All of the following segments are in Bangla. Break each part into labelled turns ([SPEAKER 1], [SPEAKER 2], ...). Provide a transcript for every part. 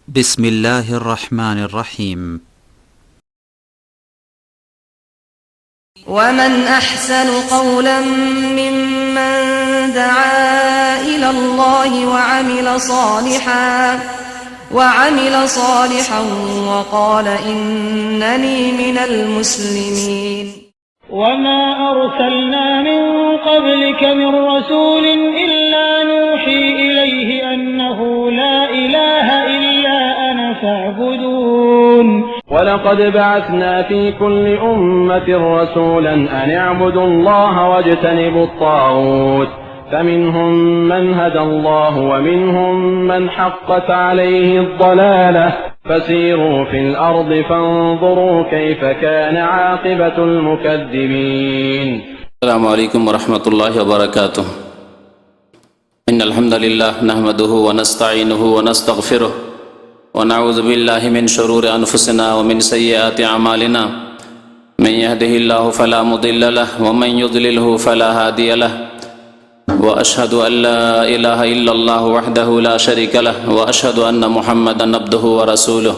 [SPEAKER 1] بسم الله الرحمن الرحيم.
[SPEAKER 2] ومن أحسن قولا ممن دعا إلى الله وعمل صالحا وقال إنني من المسلمين.
[SPEAKER 3] وما أرسلنا من قبلك من رسول إلا نوحي إليه أنه لا إله إلا أنا فاعبدون.
[SPEAKER 4] ولقد بعثنا في كل أمة رسولا أن اعبدوا الله واجتنبوا الطاغوت فمنهم من هدى الله ومنهم من حقت عليه الضلالة فسيروا في الأرض فانظروا كيف كان عاقبة المكذبين.
[SPEAKER 5] السلام عليكم ورحمة الله وبركاته. إن الحمد لله نحمده ونستعينه ونستغفره ونعوذ بالله من شرور أنفسنا ومن سيئات أعمالنا من يهده الله فلا مضل له ومن يضلله فلا هادي له وأشهد أن لا إله إلا الله وحده لا شريك له وأشهد أن محمدا عبده ورسوله.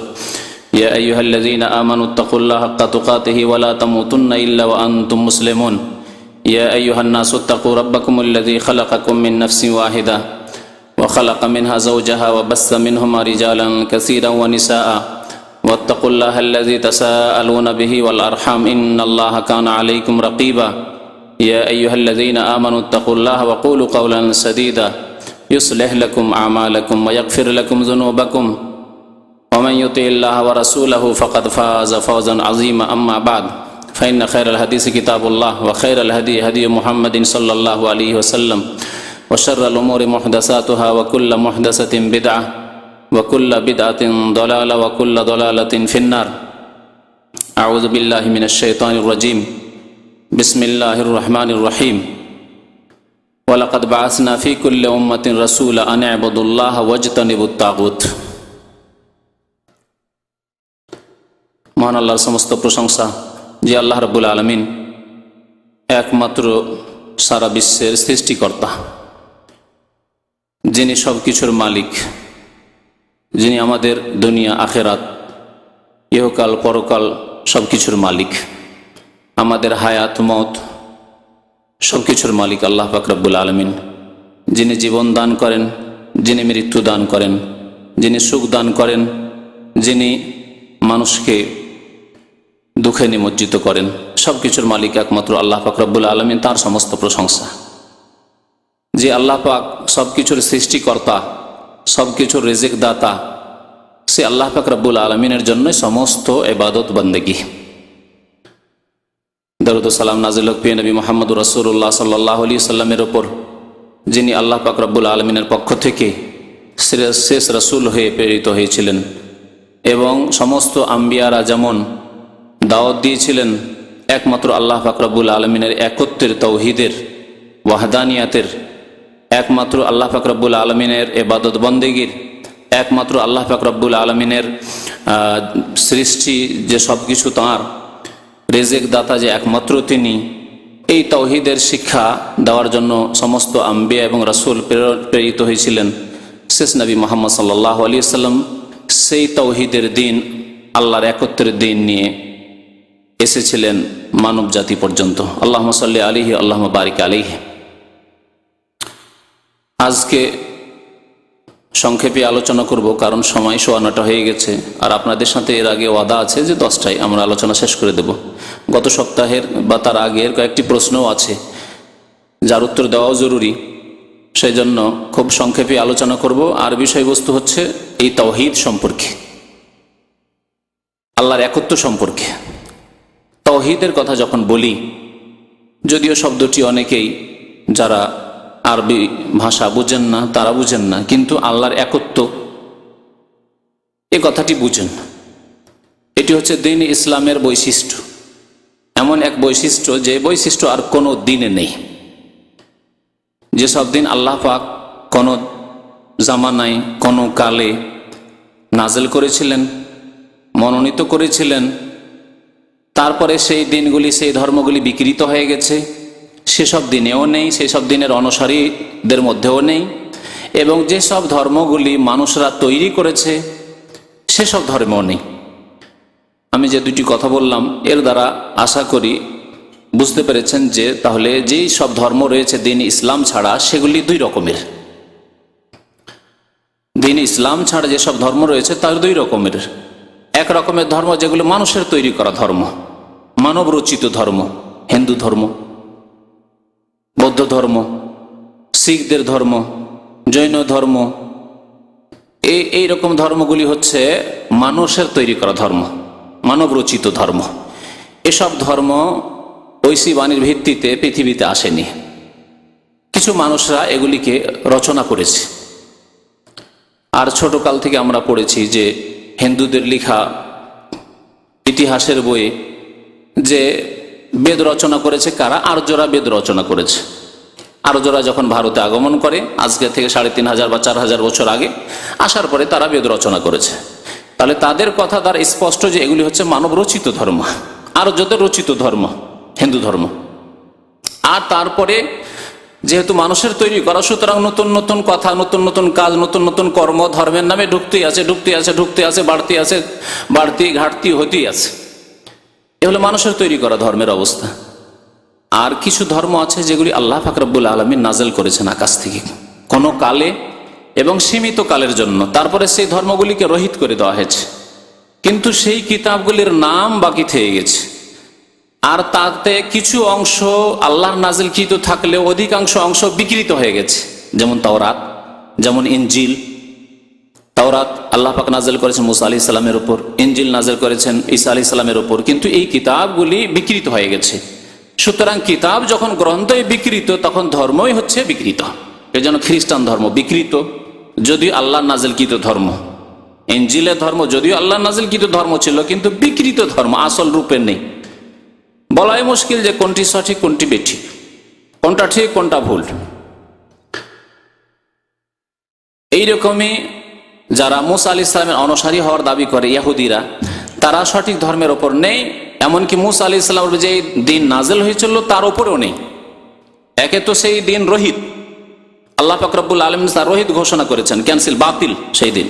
[SPEAKER 5] يا أيها الذين آمنوا اتقوا الله حق تقاته ولا تموتن إلا وأنتم مسلمون. يا أيها الناس اتقوا ربكم الذي خلقكم من نفس واحدة وخلق منها زوجها وبث منهما رجالا كثيرا ونساء واتقوا الله الذي تساءلون به والأرحام إن الله كان عليكم رقيبا. يا أيها الذين آمنوا اتقوا الله وقولوا قولا سديدا يصلح لكم أعمالكم ويغفر لكم ذنوبكم ومن يطع الله ورسوله فقد فاز فوزا عظيما. أما بعد فإن خير الحديث كتاب الله وخير الهدي هدي محمد صلى الله عليه وسلم وشر الأمور محدثاتها وكل محدثة بدعة وكل بدعة ضلالة وكل ضلالة في النار. أعوذ بالله من الشيطان الرجيم. بسم الله الرحمن الرحيم. ولقد بعثنا في كل أمة رسولا أن اعبدوا الله واجتنبوا الطاغوت. মহান আল্লাহর সমস্ত প্রশংসা যে আল্লাহ রাব্বুল আলামিন একমাত্র সারা বিশ্বের সৃষ্টিকর্তা, যিনি সব কিছুর মালিক, যিনি আমাদের দুনিয়া আখেরাত ইহকাল পরকাল সব কিছুর মালিক, আমাদের হায়াত মত সব কিছুর মালিক আল্লাহ পাক রব্বুল আলামিন, যিনি জীবন দান করেন, যিনি মৃত্যু দান করেন, যিনি সুখ দান করেন, যিনি মানুষকে দুঃখে নিমজ্জিত করেন, সব কিছুর মালিক একমাত্র আল্লাহ পাক রব্বুল আলামিন। তার সমস্ত প্রশংসা। যে আল্লাহ পাক সব কিছুর সৃষ্টিকর্তা, সব কিছুর রিজিক দাতা, সে আল্লাহ পাক রব্বুল আলামিনের জন্যই সমস্ত ইবাদত বন্দেগী। দরুদ ও সালাম নাজিল হোক প্রিয় নবী মুহাম্মদ রাসূলুল্লাহ সাল্লাল্লাহু আলাইহি সাল্লামের ওপর, যিনি আল্লাহ পাক রব্বুল আলামিনের পক্ষ থেকে শেষ রাসূল হয়ে প্রেরিত হয়েছিলেন এবং সমস্ত আম্বিয়ারা যেমন দাওয়াত দিয়েছিলেন একমাত্র আল্লাহ পাক রব্বুল আলামিনের একত্বের, তাওহীদের, ওয়াহদানিয়াতের, একমাত্র আল্লাহ পাক রব্বুল আলামিনের ইবাদত বন্দেগীর, একমাত্র আল্লাহ পাক রব্বুল আলামিনের সৃষ্টি যে সব কিছু তাঁর, রিজিক দাতা যে একমাত্র তিনি, এই তাওহীদের শিক্ষা দেওয়ার জন্য সমস্ত আম্বিয়া এবং রাসূল প্রেরিত হয়েছিলেন। শেষ নবী মুহাম্মদ সাল্লাল্লাহু আলাইহি ওয়াসাল্লাম সেই তাওহীদের দিন, আল্লাহর একত্বের দিন নিয়ে এসেছিলেন মানব জাতি পর্যন্ত। আল্লাহুম্মা সাল্লি আলাইহি আল্লাহুম্মা বারিক আলাইহি। আজকে সংক্ষেপে আলোচনা করব, কারণ সময় 9:15 হয়ে গেছে, আর আপনাদের সাথে এর আগে ওয়াদা আছে যে 10টায় আমরা আলোচনা শেষ করে দেব। গত সপ্তাহের বা তার আগের কয়েকটি প্রশ্নও আছে যার উত্তর দেওয়াও জরুরি, সেই জন্য খুব সংক্ষেপে আলোচনা করব। আর বিষয়বস্তু হচ্ছে এই তাওহীদ সম্পর্কে, আল্লাহর একত্ব সম্পর্কে। তাওহীদের কথা যখন বলি, যদিও শব্দটি অনেকেই যারা আরবি ভাষা বুঝেন না তারা বুঝেন না, কিন্তু আল্লাহর একত্ব এ কথাটি বুঝেন। এটি হচ্ছে দ্বীন ইসলামের বৈশিষ্ট্য, এমন এক বৈশিষ্ট্য যে বৈশিষ্ট্য আর কোনো দিনে নেই। যেসব দিন আল্লাহ পাক কোনো জামানায় কোনো কালে নাজেল করেছিলেন, মনোনীত করেছিলেন, তারপরে সেই দিনগুলি, সেই ধর্মগুলি বিকৃত হয়ে গেছে, সেসব দিনেও নেই, সেসব দিনের অনুসারীদের মধ্যেও নেই। এবং যেসব ধর্মগুলি মানুষরা তৈরি করেছে, সেসব ধর্মেও নেই। আমি যে দুটি কথা বললাম এর দ্বারা আশা করি বুঝতে পেরেছেন যে তাহলে যেই সব ধর্ম রয়েছে দিন ইসলাম ছাড়া সেগুলি দুই রকমের। দিন ইসলাম ছাড়া যেসব ধর্ম রয়েছে তার দুই রকমের। এক রকমের ধর্ম যেগুলো মানুষের তৈরি করা ধর্ম, মানব রচিত ধর্ম, হিন্দু ধর্ম, বৌদ্ধ ধর্ম, শিখদের ধর্ম, জৈন ধর্ম, এই রকম ধর্মগুলি হচ্ছে মানুষের তৈরি করা ধর্ম, মানব রচিত ধর্ম। এসব ধর্ম ঐশী বাণীর ভিত্তিতে পৃথিবীতে আসেনি, কিছু মানুষরা এগুলিকে রচনা করেছে। আর ছোটকাল থেকে আমরা পড়েছি যে হিন্দুদের লেখা ইতিহাসের বইয়ে যে বেদ রচনা করেছে কারা? আর্যরা বেদ রচনা করেছে। আর্যরা যখন ভারতে আগমন করে আজকে থেকে 3500 বা 4000 বছর আগে আসার পরে তারা বেদ রচনা করেছে। তাহলে তাদের কথা দ্বারা স্পষ্ট যে এগুলি হচ্ছে মানব রচিত ধর্ম, আর্যদের রচিত ধর্ম হিন্দু ধর্ম। আর তারপরে যেহেতু মানুষের তৈরি করা, সুতরাং নতুন নতুন কথা, নতুন নতুন কাজ, নতুন নতুন কর্ম ধর্মের নামে ঢুকতেই আছে, বাড়তি ঘাটতি হতেই আছে। এ হলো মানুষের তৈরি করা ধর্মের অবস্থা। আর কিছু ধর্ম আছে যেগুলি আল্লাহ পাক রব্বুল আলামিন নাযিল করেছেন আকাশ থেকে কোনো কালে এবং সীমিত কালের জন্য, তারপরে সেই ধর্মগুলিকে রহিত করে দেওয়া হয়েছে, কিন্তু সেই কিতাবগুলির নাম বাকি থেকে গেছে। আর তাতে কিছু অংশ আল্লাহর নাজিলকৃত থাকলেও অধিকাংশ অংশ বিকৃত হয়ে গেছে, যেমন তাওরাত, যেমন ইনজিল। তাওরাত আল্লাহ পাক নাজিল করেছেন মুসা আলাইহিস সালামের উপর, ইনজিল নাজিল করেছেন ঈসা আলাইহিস সালামের উপর, কিন্তু এই কিতাবগুলি বিকৃত হয়ে গেছে। সুতরাং কিতাব যখন গ্রন্থই বিকৃত তখন ধর্মই হচ্ছে বিকৃত। এই জন্য খ্রিস্টান ধর্ম বিকৃত, যদিও আল্লাহর নাজিলকৃত ধর্ম। ইনজিলের ধর্ম যদিও আল্লাহর নাজিলকৃত ধর্ম ছিল, কিন্তু বিকৃত ধর্ম, আসল রূপে নেই। বলাই মুশকিল যে কোনটি সঠিক কোনটি বেঠিক, কোনটা ঠিক কোনটা ভুল। এইরকমই যারা মুসা আলাইহিস সালামের অনুসারী হওয়ার দাবি করে ইহুদিরা, তারা সঠিক ধর্মের ওপর নেই। এমনকি মুসা আলাইহিস সালামের যে দিন নাজিল হয়েছিল তার উপরেও নেই। একে তো সেই দিন রহিত, আল্লাহ পাক রব্বুল আলামিন তার রহিত ঘোষণা করেছেন, ক্যান্সেল, বাতিল, সেই দিন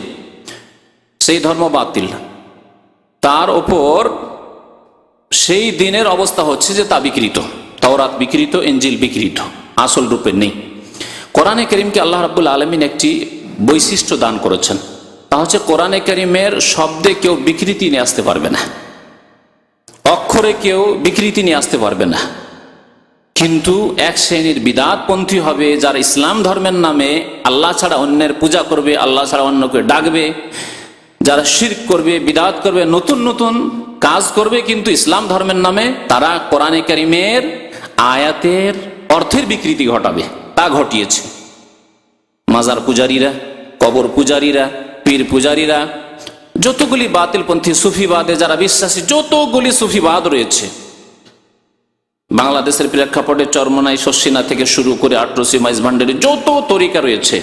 [SPEAKER 5] সেই ধর্ম বাতিল। তার ওপর সেই দিনের অবস্থা হচ্ছে যে তা বিকৃত, তাওরাত বিকৃত, ইনজিল বিকৃত, আসল রূপে নেই। কোরআনে কারীমকে আল্লাহ রাব্বুল আলামিন একটি বৈশিষ্ট্য দান করেছেন, তা হচ্ছে কোরআনে কারীমের শব্দে কেউ বিকৃতি নিয়ে আসতে পারবে না, অক্ষরে কেউ বিকৃতি নিয়ে আসতে পারবে না। কিন্তু এক শ্রেণীর বিদআতপন্থী হবে যারা ইসলাম ধর্মের নামে আল্লাহ ছাড়া অন্যের পূজা করবে, আল্লাহ ছাড়া অন্যকে ডাকবে, যারা শিরক করবে, বিদআত করবে, নতুন নতুন কাজ করবে, কিন্তু ইসলাম ধর্মের নামে তারা কোরআনে কারীমের আয়াতের অর্থের বিকৃতি ঘটাবে। তা ঘটিয়েছে মাজার পূজারীরা, কবর পূজারীরা, পীর পূজারীরা, যতগুলি বাতিলপন্থী সুফিবাদে যারা বিশ্বাসী, যতগুলি সুফিবাদ রয়েছে বাংলাদেশের প্রেক্ষাপটে চরমনাই, শর্ষিনা থেকে শুরু করে আটরসি, মাইজভান্ডারি, যত তরিকা রয়েছে।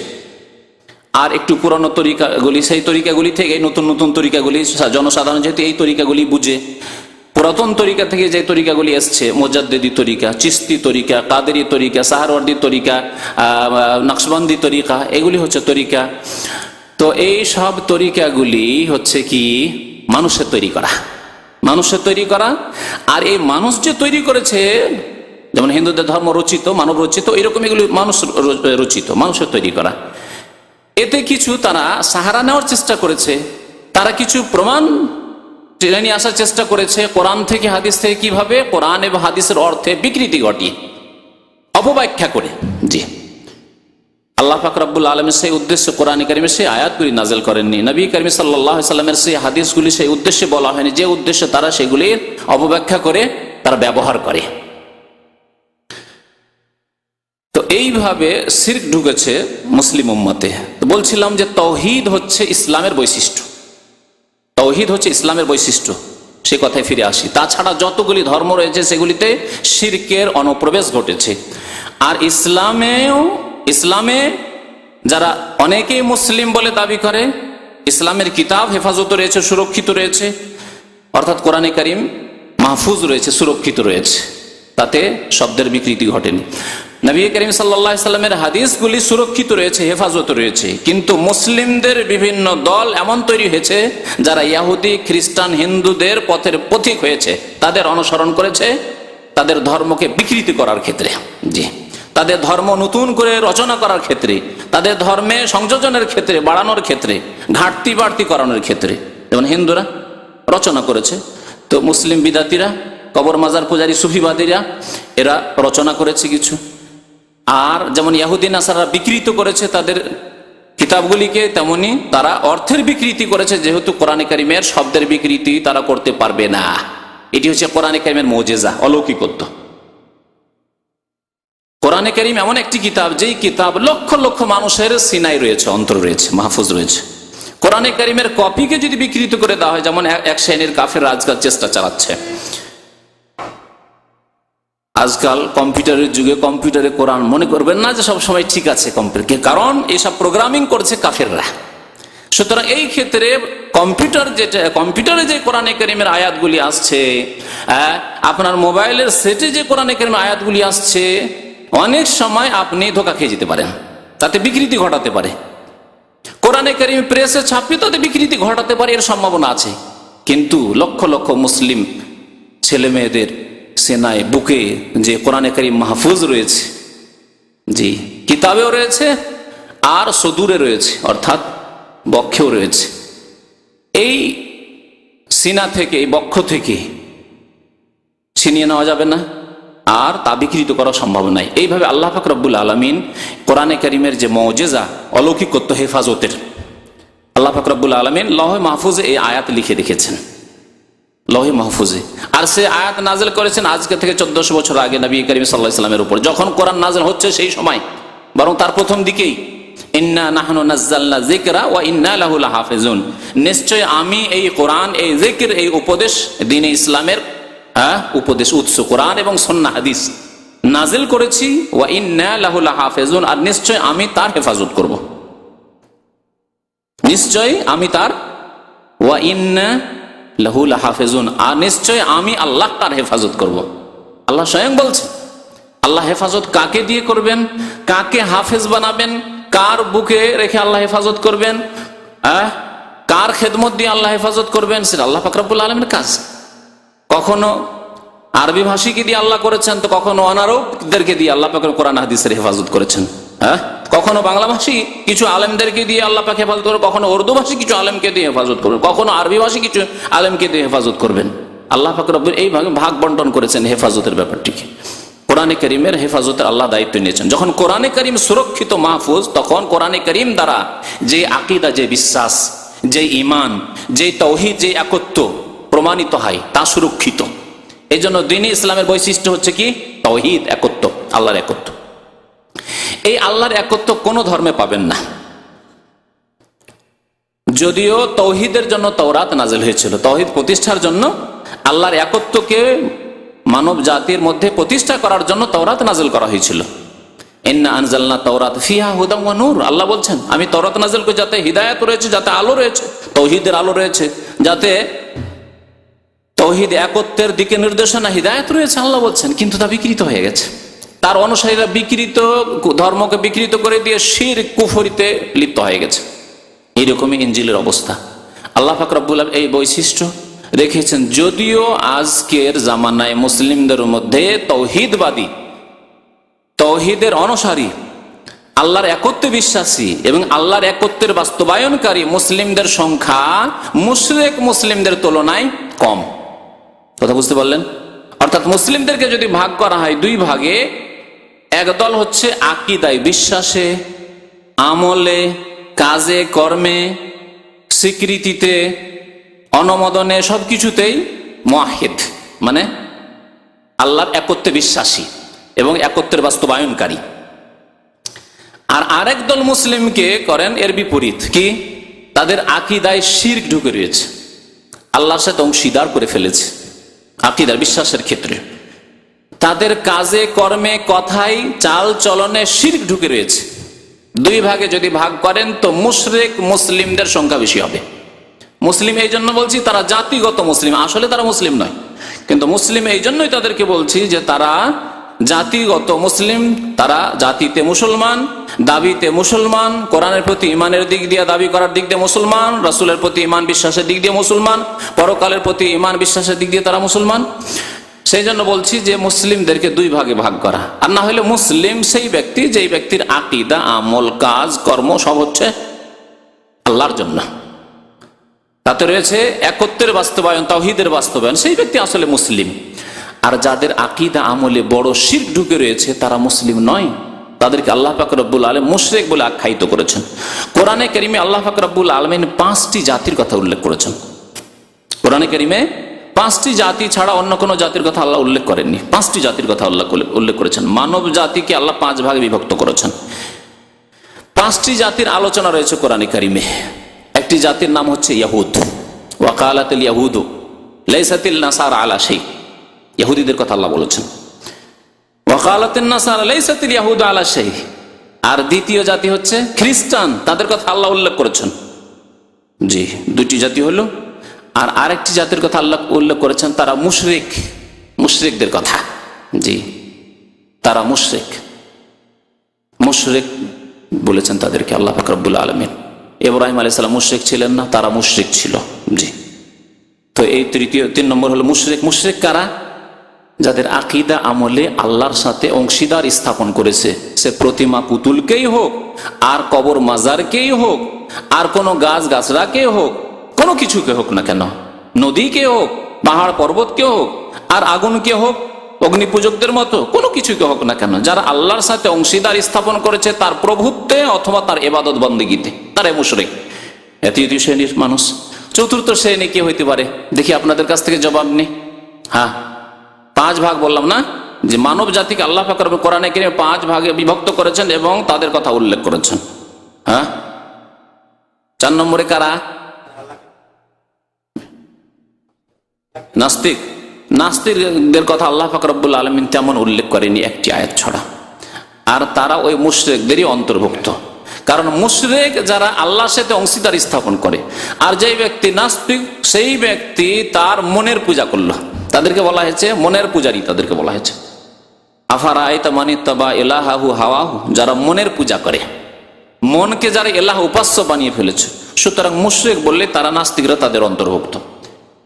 [SPEAKER 5] আর একটু পুরানো তরিকাগুলি, সেই তরিকাগুলি থেকে নতুন নতুন তরিকাগুলি, জনসাধারণ যেহেতু এই তরিকাগুলি বুঝে, পুরাতন তরিকা থেকে যে তরিকাগুলি এসছে, মুজাদ্দিদি তরিকা, চিস্তি তরিকা, কাদেরি তরিকা, সাহারওয়ার্দী তরিকা, নকশবন্দি তরিকা, এগুলি হচ্ছে তরিকা। তো এই সব তরিকাগুলি হচ্ছে কি মানুষের তৈরি করা, মানুষের তৈরি করা। আর এই মানুষ যে তৈরি করেছে, যেমন হিন্দুদের ধর্ম রচিত, মানব রচিত, এরকম এগুলি মানুষ রচিত, মানুষের তৈরি করা। এতে কিছু তারা সাহারা নেওয়ার চেষ্টা করেছে, তারা কিছু প্রমাণ টেনে নিয়ে আসার চেষ্টা করেছে কোরআন থেকে, হাদিস থেকে, কিভাবে কোরআন এবং হাদিসের অর্থে বিকৃতি ঘটিয়ে, অপব্যাখ্যা করে। জি, আল্লাহ পাক রব্বুল আলামিন সেই উদ্দেশ্যে কোরআনে কারীমে সেই আয়াতগুলি নাযিল করেননি, নবী কারীম সাল্লাল্লাহু আলাইহি সাল্লামের সেই হাদিসগুলি সেই উদ্দেশ্যে বলা হয়নি যে উদ্দেশ্যে তারা সেগুলির অপব্যাখ্যা করে, তারা ব্যবহার করে। তো এইভাবে শিরক ঢুকেছে মুসলিম উম্মতে। তো বলছিলাম যে তাওহীদ হচ্ছে ইসলামের বৈশিষ্ট্য, তাওহীদ হচ্ছে ইসলামের বৈশিষ্ট্য, সে কথায় ফিরে আসি। তাছাড়া যতগুলি ধর্ম রয়েছে সেগুলিতে শিরকের অনুপ্রবেশ ঘটেছে। আর ইসলামে যারা অনেকেই মুসলিম বলে দাবি করে, ইসলামের কিতাব হেফাজত রয়েছে, সুরক্ষিত রয়েছে, অর্থাৎ কোরআনে কারীম মাহফুজ রয়েছে, সুরক্ষিত রয়েছে, তাতে শব্দের বিকৃতি ঘটেনি। নবী করিম সাল্লাল্লাহু আলাইহি সাল্লামের হাদিসগুলি সুরক্ষিত রয়েছে, হেফাজত রয়েছে, কিন্তু মুসলিমদের বিভিন্ন দল এমন তৈরি হয়েছে যারা ইহুদি, খ্রিস্টান, হিন্দুদের পথের পথিক হয়েছে, তাদের অনুসরণ করেছে তাদের ধর্মকে বিকৃতি করার ক্ষেত্রে, জি, তাদের ধর্ম নতুন করে রচনা করার ক্ষেত্রে, তাদের ধর্মে সংযোজনের ক্ষেত্রে, বাড়ানোর ক্ষেত্রে, ঘাটতি বাড়তি করানোর ক্ষেত্রে। যেমন হিন্দুরা রচনা করেছে, তো মুসলিম বিদাতিরা, কবর মাজার পূজারী সুফিবাদীরা এরা রচনা করেছে কিছু। আর যেমন ইহুদি নাসারা বিকৃত করেছে তাদের কিতাবগুলিকে, তেমনি তারা অর্থের বিকৃতি করেছে, যেহেতু কোরআনে কারিমের শব্দের বিকৃতি তারা করতে পারবে না। এটি হচ্ছে কোরআনে কারিমের মুজিজা, অলৌকিকত্ব। কোরআনে কারিম এমন একটি কিতাব, যেই কিতাব লক্ষ লক্ষ মানুষের সিনাই রয়েছে, অন্তর রয়েছে, মাহফুজ রয়েছে। কোরআনে কারিমের কপিকে যদি বিকৃত করে দেওয়া হয়, যেমন এক শ্রেণীর কাফের আজকাল চেষ্টা চালাচ্ছে, আজকাল কম্পিউটারের যুগে কম্পিউটারে কোরআন, মনে করবেন না যে সব সময় ঠিক আছে কম্পিউটার, কারণ এইসব প্রোগ্রামিং করছে কাফেররা। সুতরাং এই ক্ষেত্রে কম্পিউটারে যে কোরআনে কারিমের আয়াতগুলি আসছে, আপনার মোবাইলের সেটে যে কোরআনে কারিমের আয়াতগুলি আসছে, অনেক সময় আপনি ধোঁকা খেয়ে যেতে পারেন, তাতে বিকৃতি ঘটাতে পারে। কোরআনে কারিম প্রেসে ছাপিয়ে তাতে বিকৃতি ঘটাতে পারে, এর সম্ভাবনা আছে। কিন্তু লক্ষ লক্ষ মুসলিম ছেলে মেয়েদের সেনায়, বুকে যে কোরআনে কারিম মাহফুজ রয়েছে, জি, কিতাবেও রয়েছে আর সদূরে রয়েছে, অর্থাৎ বক্ষেও রয়েছে, এই সিনা থেকে, এই বক্ষ থেকে ছিনিয়ে নেওয়া যাবে না, আর তা বিকৃত করা সম্ভব নাই। এইভাবে আল্লাহ পাক রব্বুল আলামিন কোরআনে কারিমের যে মুজিজা, অলৌকিকত্ব, হেফাজতের, আল্লাহ পাক রব্বুল আলামিন লৌহে মাহফুজে এই আয়াত লিখে রেখেছেন, লৌহে মাহফুজে। আর সে আয়াত নাজেল করেছেন আজকে থেকে 1400 বছর আগে নবী করিম সাল্লাল্লাহু আলাইহি ওয়াসাল্লামের উপর, যখন কোরআন নাজেল হচ্ছে সেই সময়, বরং তার প্রথম দিকেই, ইন্না নাহনু নাযালনা যিকরা ওয়া ইন্না লাহু লাহাফিজুন, নিশ্চয় আমি এই কোরআন, এই জিকির, এই উপদেশ, দ্বীনে ইসলামের উপদেশ, উৎস কোরআন এবং সুন্নাহ হাদিস নাজিল করেছি, ওয়া ইন্না লাহু লাহাফিজুন, আর নিশ্চয় আমি তার হেফাজত করব, নিশ্চয় আমি তার, ওয়া ইন্না লাহু লাহাফিজুন, আর নিশ্চয় আমি আল্লাহ তার হেফাজত করব। আল্লাহ স্বয়ং বলছেন। আল্লাহ হেফাজত কাকে দিয়ে করবেন, কাকে হাফেজ বানাবেন, কার বুকে রেখে আল্লাহ হেফাজত করবেন, কার খেদমত দিয়ে আল্লাহ হেফাজত করবেন, সেটা আল্লাহ পাক রব্বুল আলামিনের কাজ। কখনো আরবি ভাষীকে দিয়ে আল্লাহ করেছেন, তো কখনো অনারবদেরকে দিয়ে আল্লাহ পাক কোরআন হাদিসের হেফাজত করেছেন। কখনো বাংলা ভাষী কিছু আলেমদেরকে দিয়ে আল্লাহ পাক হেফাজত করবেন, কখনো উর্দু ভাষী কিছু আলেমকে দিয়ে হেফাজত করবেন, কখনো আরবি ভাষী কিছু আলেমকে দিয়ে হেফাজত করবেন। আল্লাহ পাক রব্বুল এইভাবে ভাগ বন্টন করেছেন হেফাজতের ব্যাপারটিকে। কোরআনে কারিমের হেফাজতের আল্লাহ দায়িত্ব নিয়েছেন। যখন কোরআনে কারিম সুরক্ষিত, মাহফুজ, তখন কোরআনে কারিম দ্বারা যে আকীদা, যে বিশ্বাস, যে ঈমান, যে তাওহীদ, যে একত্ব প্রমাণিত হয়, তা সুরক্ষিত। এই জন্য দ্বীনে ইসলামের বৈশিষ্ট্য হচ্ছে কি? তাওহীদ, একত্ব, আল্লাহর একত্ব। এই আল্লাহর একত্ব কোন ধর্মে পাবেন না। যদিও তাওহীদের জন্য তাওরাত নাযিল হয়েছিল, তাওহীদ প্রতিষ্ঠার জন্য, আল্লাহর একত্বকে মানব জাতির মধ্যে প্রতিষ্ঠা করার জন্য তাওরাত নাযিল করা হয়েছিল। ইন্না আনজালনা তাওরাত ফিহা হুদাম ওয়া নূর, আল্লাহ বলছেন আমি তাওরাত নাযিল করি যাতে হিদায়াত রয়েছে, যাতে আলো রয়েছে, তাওহীদের আলো রয়েছে, যাতে তাওহীদ একত্বের দিকে নির্দেশনা, হিদায়াত রয়েছে, আল্লাহ বলছেন। কিন্তু তা বিকৃত হয়ে গেছে। তার অনুসারীরা বিকৃত ধর্মকে বিকৃত করে দিয়ে শিরক, কুফরিতে লিপ্ত হয়ে গেছে। এইরকমই ইনজিলের অবস্থা। আল্লাহ পাক রব্বুল আলামিন এই বৈশিষ্ট্য রেখেছেন। যদিও আজকের জামানায় মুসলিমদের মধ্যে তাওহীদবাদী, তাওহীদের অনুসারী, আল্লাহর একত্বে বিশ্বাসী এবং আল্লাহর একত্বের বাস্তবায়নকারী মুসলিমদের সংখ্যা মুশরিক মুসলিমদের তুলনায় কম। কথা বুঝতে পারলেন? অর্থাৎ মুসলিমদেরকে যদি ভাগ করা হয় দুই ভাগে, একদল হচ্ছে আকীদায়, বিশ্বাসে, আমলে, কাজে, কর্মে, স্বীকৃতিতে, অনুমোদনে, সবকিছুতেই মুওয়াহ্হিদ, মানে আল্লাহর একত্বে বিশ্বাসী এবং একত্বের বাস্তবায়নকারী। আর আরেক দল মুসলিমকে করেন এর বিপরীত। কি? তাদের আকীদায় শিরক ঢুকে রয়েছে, আল্লাহর সাথে অংশীদার করে ফেলেছে আকীদার, বিশ্বাসের ক্ষেত্রে। তাদের কাজে, কর্মে, কথায়, চাল চলনে শিরক ঢুকে রয়েছে। দুই ভাগে যদি ভাগ করেন তো মুশরিক মুসলিমদের সংখ্যা বেশি হবে। মুসলিম এই জন্য বলছি তারা জাতিগত মুসলিম, আসলে তারা মুসলিম নয়, কিন্তু মুসলিম এই জন্যই তাদেরকে বলছি যে তারা জাতিগত মুসলিম, তারা জাতিতে মুসলমান, দাবিতে মুসলমান, কোরআনের প্রতি ইমানের দিক দিয়ে দাবি করার দিক দিয়ে মুসলমান, রাসূলের প্রতি ইমান বিশ্বাসের দিক দিয়ে মুসলমান, পরকালের প্রতি ইমান বিশ্বাসের দিক দিয়ে তারা মুসলমান। সেই জন্য বলছি যে মুসলিমদেরকে দুই ভাগে ভাগ করা। আর না হলে মুসলিম সেই ব্যক্তি যেই ব্যক্তির আকীদা, আমল, কাজ, কর্ম সব হচ্ছে আল্লাহর জন্য, তাতে রয়েছে একত্বের বাস্তবায়ন, তাওহীদের বাস্তবায়ন, সেই ব্যক্তি আসলে মুসলিম। আর যাদের আকীদা আমলে বড় শিরক ঢুকে রয়েছে তারা মুসলিম নয়, তাদেরকে আল্লাহ পাক রব্বুল আলামিন মুশরিক বলে আখ্যায়িত করেছেন। কোরআনে কারীমে আল্লাহ পাক রব্বুল আলামিন 5টি জাতির কথা উল্লেখ করেছেন। কোরআনে কারীমে 5টি জাতি ছাড়া অন্য কোনো জাতির কথা আল্লাহ উল্লেখ করেননি। 5টি জাতির কথা আল্লাহ উল্লেখ করেছেন। মানব জাতিকে আল্লাহ 5 ভাগে বিভক্ত করেছেন। 5টি জাতির আলোচনা রয়েছে কোরআনে কারীমে। একটি জাতির নাম হচ্ছে ইয়াহুদ। ওয়াকালাতুল ইয়াহুদু লাইসাতিল নাসারা আলা শাই, ইহুদিদের কথা আল্লাহ বলেছেন। ওয়াকালাতুন নাসারা লাইসাতিল ইয়াহুদু আলা শাই। আর দ্বিতীয় জাতি হচ্ছে খ্রিস্টান, তাদের কথা আল্লাহ উল্লেখ করেছেন। জি, দুটি জাতি হলো। আর আরেকটি জাতির কথা আল্লাহ উল্লেখ করেছেন, তারা মুশরিক, মুশরিকদের কথা। জি, তারা মুশরিক, মুশরিক বলেছেন তাদেরকে আল্লাহ পাক রব্বুল আলামিন। ইব্রাহিম আলাইহিস সালাম মুশরিক ছিলেন না, তারা মুশরিক ছিল। জি, তো এই 3 নম্বর হলো মুশরিক। মুশরিক কারা? যাদের আকীদা আমলে আল্লাহর সাথে অংশীদার স্থাপন করেছে, সে প্রতিমা পুতুলকেই হোক, আর কবর মাজারকেই হোক, আর কোনো গাছ গাছড়াকে হোক, কোনো কিছুকে হোক না কেন, নদীকে হোক, পাহাড় পর্বতকে হোক, আর আগুনকে হোক, অগ্নিপূজকদের মতো কোনো কিছুকে হোক না কেন, যারা আল্লাহর সাথে অংশীদার স্থাপন করেছে তার প্রভুত্বে অথবা তার ইবাদত বন্দেগীতে, তারাই মুশরিক। তৃতীয় শ্রেণীর মানুষ। চতুর্থ শ্রেণী কে হইতে পারে দেখি আপনাদের কাছ থেকে জবাব নেই। হ্যাঁ, 5 ভাগ বললাম না, যে মানব জাতিকে আল্লাহ পাক কোরআনে কারীমে 5 ভাগে বিভক্ত করেছেন এবং তাদের কথা উল্লেখ করেছেন। হ্যাঁ, 4 নম্বরে কারা? নাস্তিক। নাস্তিকদের কথা আল্লাহ পাক রব্বুল আলামিন তেমন উল্লেখ করেনি একটি আয়াত ছড়া। আর তারা ওই মুশরিকদেরই অন্তর্ভুক্ত। কারণ মুশরিক যারা আল্লাহর সাথে অংশীদার স্থাপন করে, আর যেই ব্যক্তি নাস্তিক সেই ব্যক্তি তার মনের পূজা করলো, তাদেরকে বলা হয়েছে মনের পূজারী, তাদেরকে বলা হয়েছে। আফারাআইতা মান ইত্তাবা ইলাহাহু হাওয়াহু, যারা মনের পূজা করে, মনকে যারা ইলাহ উপাস্য বানিয়ে ফেলেছে, সুতরাং মুশরিক বললে তারা নাস্তিকরা তাদের অন্তর্ভুক্ত।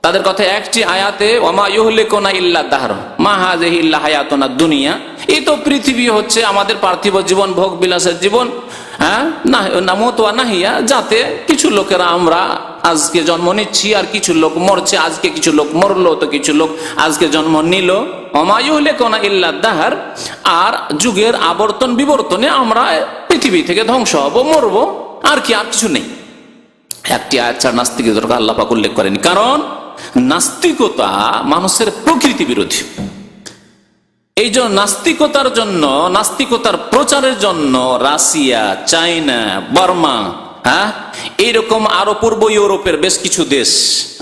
[SPEAKER 5] তাদের কথা একটি আয়াতে ওয়ামা ইউহলিকুনা ইল্লা দাহর মা হাযিহি ইল্লা হায়াতুনা দুনিয়া, এই তো পৃথিবী হচ্ছে আমাদের পার্থিব জীবন, ভোগ বিলাসের জীবন। হ্যাঁ, না মত ওয়া নাহিয়া, যাতে কিছু লোকেরা আমরা আজকে জন্ম নিচ্ছি আর কিছু লোক মরছে, আজকে কিছু লোক মরলো তো কিছু লোক আজকে জন্ম নিল। ওয়ামা ইউহলিকুনা ইল্লা দাহর, আর যুগের আবর্তন বিবর্তনে আমরা পৃথিবী থেকে ধ্বংস হব, মরবো, আর কি, আর কিছু নেই। একটি আয়াত ছাড়া নাস্তিকদের কথা আল্লাহ পাক উল্লেখ করেনি। কারণ নাস্তিকতা মানুষের প্রকৃতি বিরোধী। এই জন্য নাস্তিকতার জন্য, নাস্তিকতার প্রচারের জন্য রাশিয়া, চায়না, বার্মা, হ্যাঁ, এইরকম আরো পূর্ব ইউরোপের বেশ কিছু দেশ,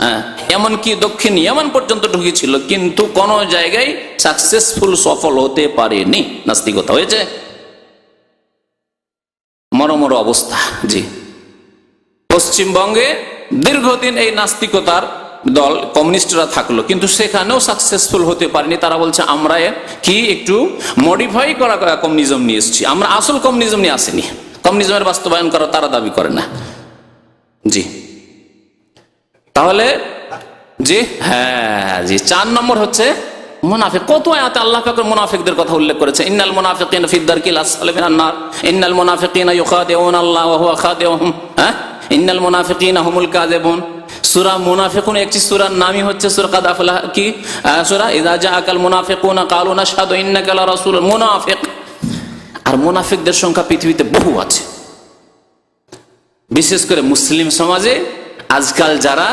[SPEAKER 5] হ্যাঁ, এমনকি দক্ষিণ ইয়ামান পর্যন্ত ঢুকেছিল, কিন্তু কোন জায়গায় সাকসেসফুল, সফল হতে পারেনি। নাস্তিকতা হয়েছে মরমর অবস্থা। জি, পশ্চিমবঙ্গে দীর্ঘদিন এই নাস্তিকতার দল কমিউনিস্টরা থাকলো, কিন্তু সেখানেও সাকসেসফুল হতে পারেনি। তারা বলছে আমরা কি একটু মডিফাই করা কমিউনিজম নিয়ে এসেছি, আমরা আসল কমিউনিজম নিয়ে আসিনি। কমিউনিজমের বাস্তবায়ন করা তারা দাবি করে না। জি, তাহলে জি, হ্যাঁ জি, 4 নম্বর হচ্ছে মুনাফিক। কত আয়াতে আল্লাহ পাক মুনাফিকদের কথা উল্লেখ করেছে। ইন্নাল মুনাফিকিনা ফি দারকিল আসফালি মিনান নার, ইন্নাল মুনাফিকিনা ইউখাদিউনা আল্লাহ ওয়া হুয়া খাদিউহুম, হ্যাঁ, ইন্নাল মুনাফিকিনা হুমুল কাযিবুন। সূরা মুনাফিকুন একটি সূরার নামই হচ্ছে সূরা কাদ আফলাহ, কি সূরা ইযা জাআকাল মুনাফিকুনা ক্বালু নাশহাদু ইন্নাকা লা রাসূলুল মুনাফিক। আর মুনাফিকদের সংখ্যা পৃথিবীতে বহু আছে, বিশেষ করে মুসলিম সমাজে আজকাল যারা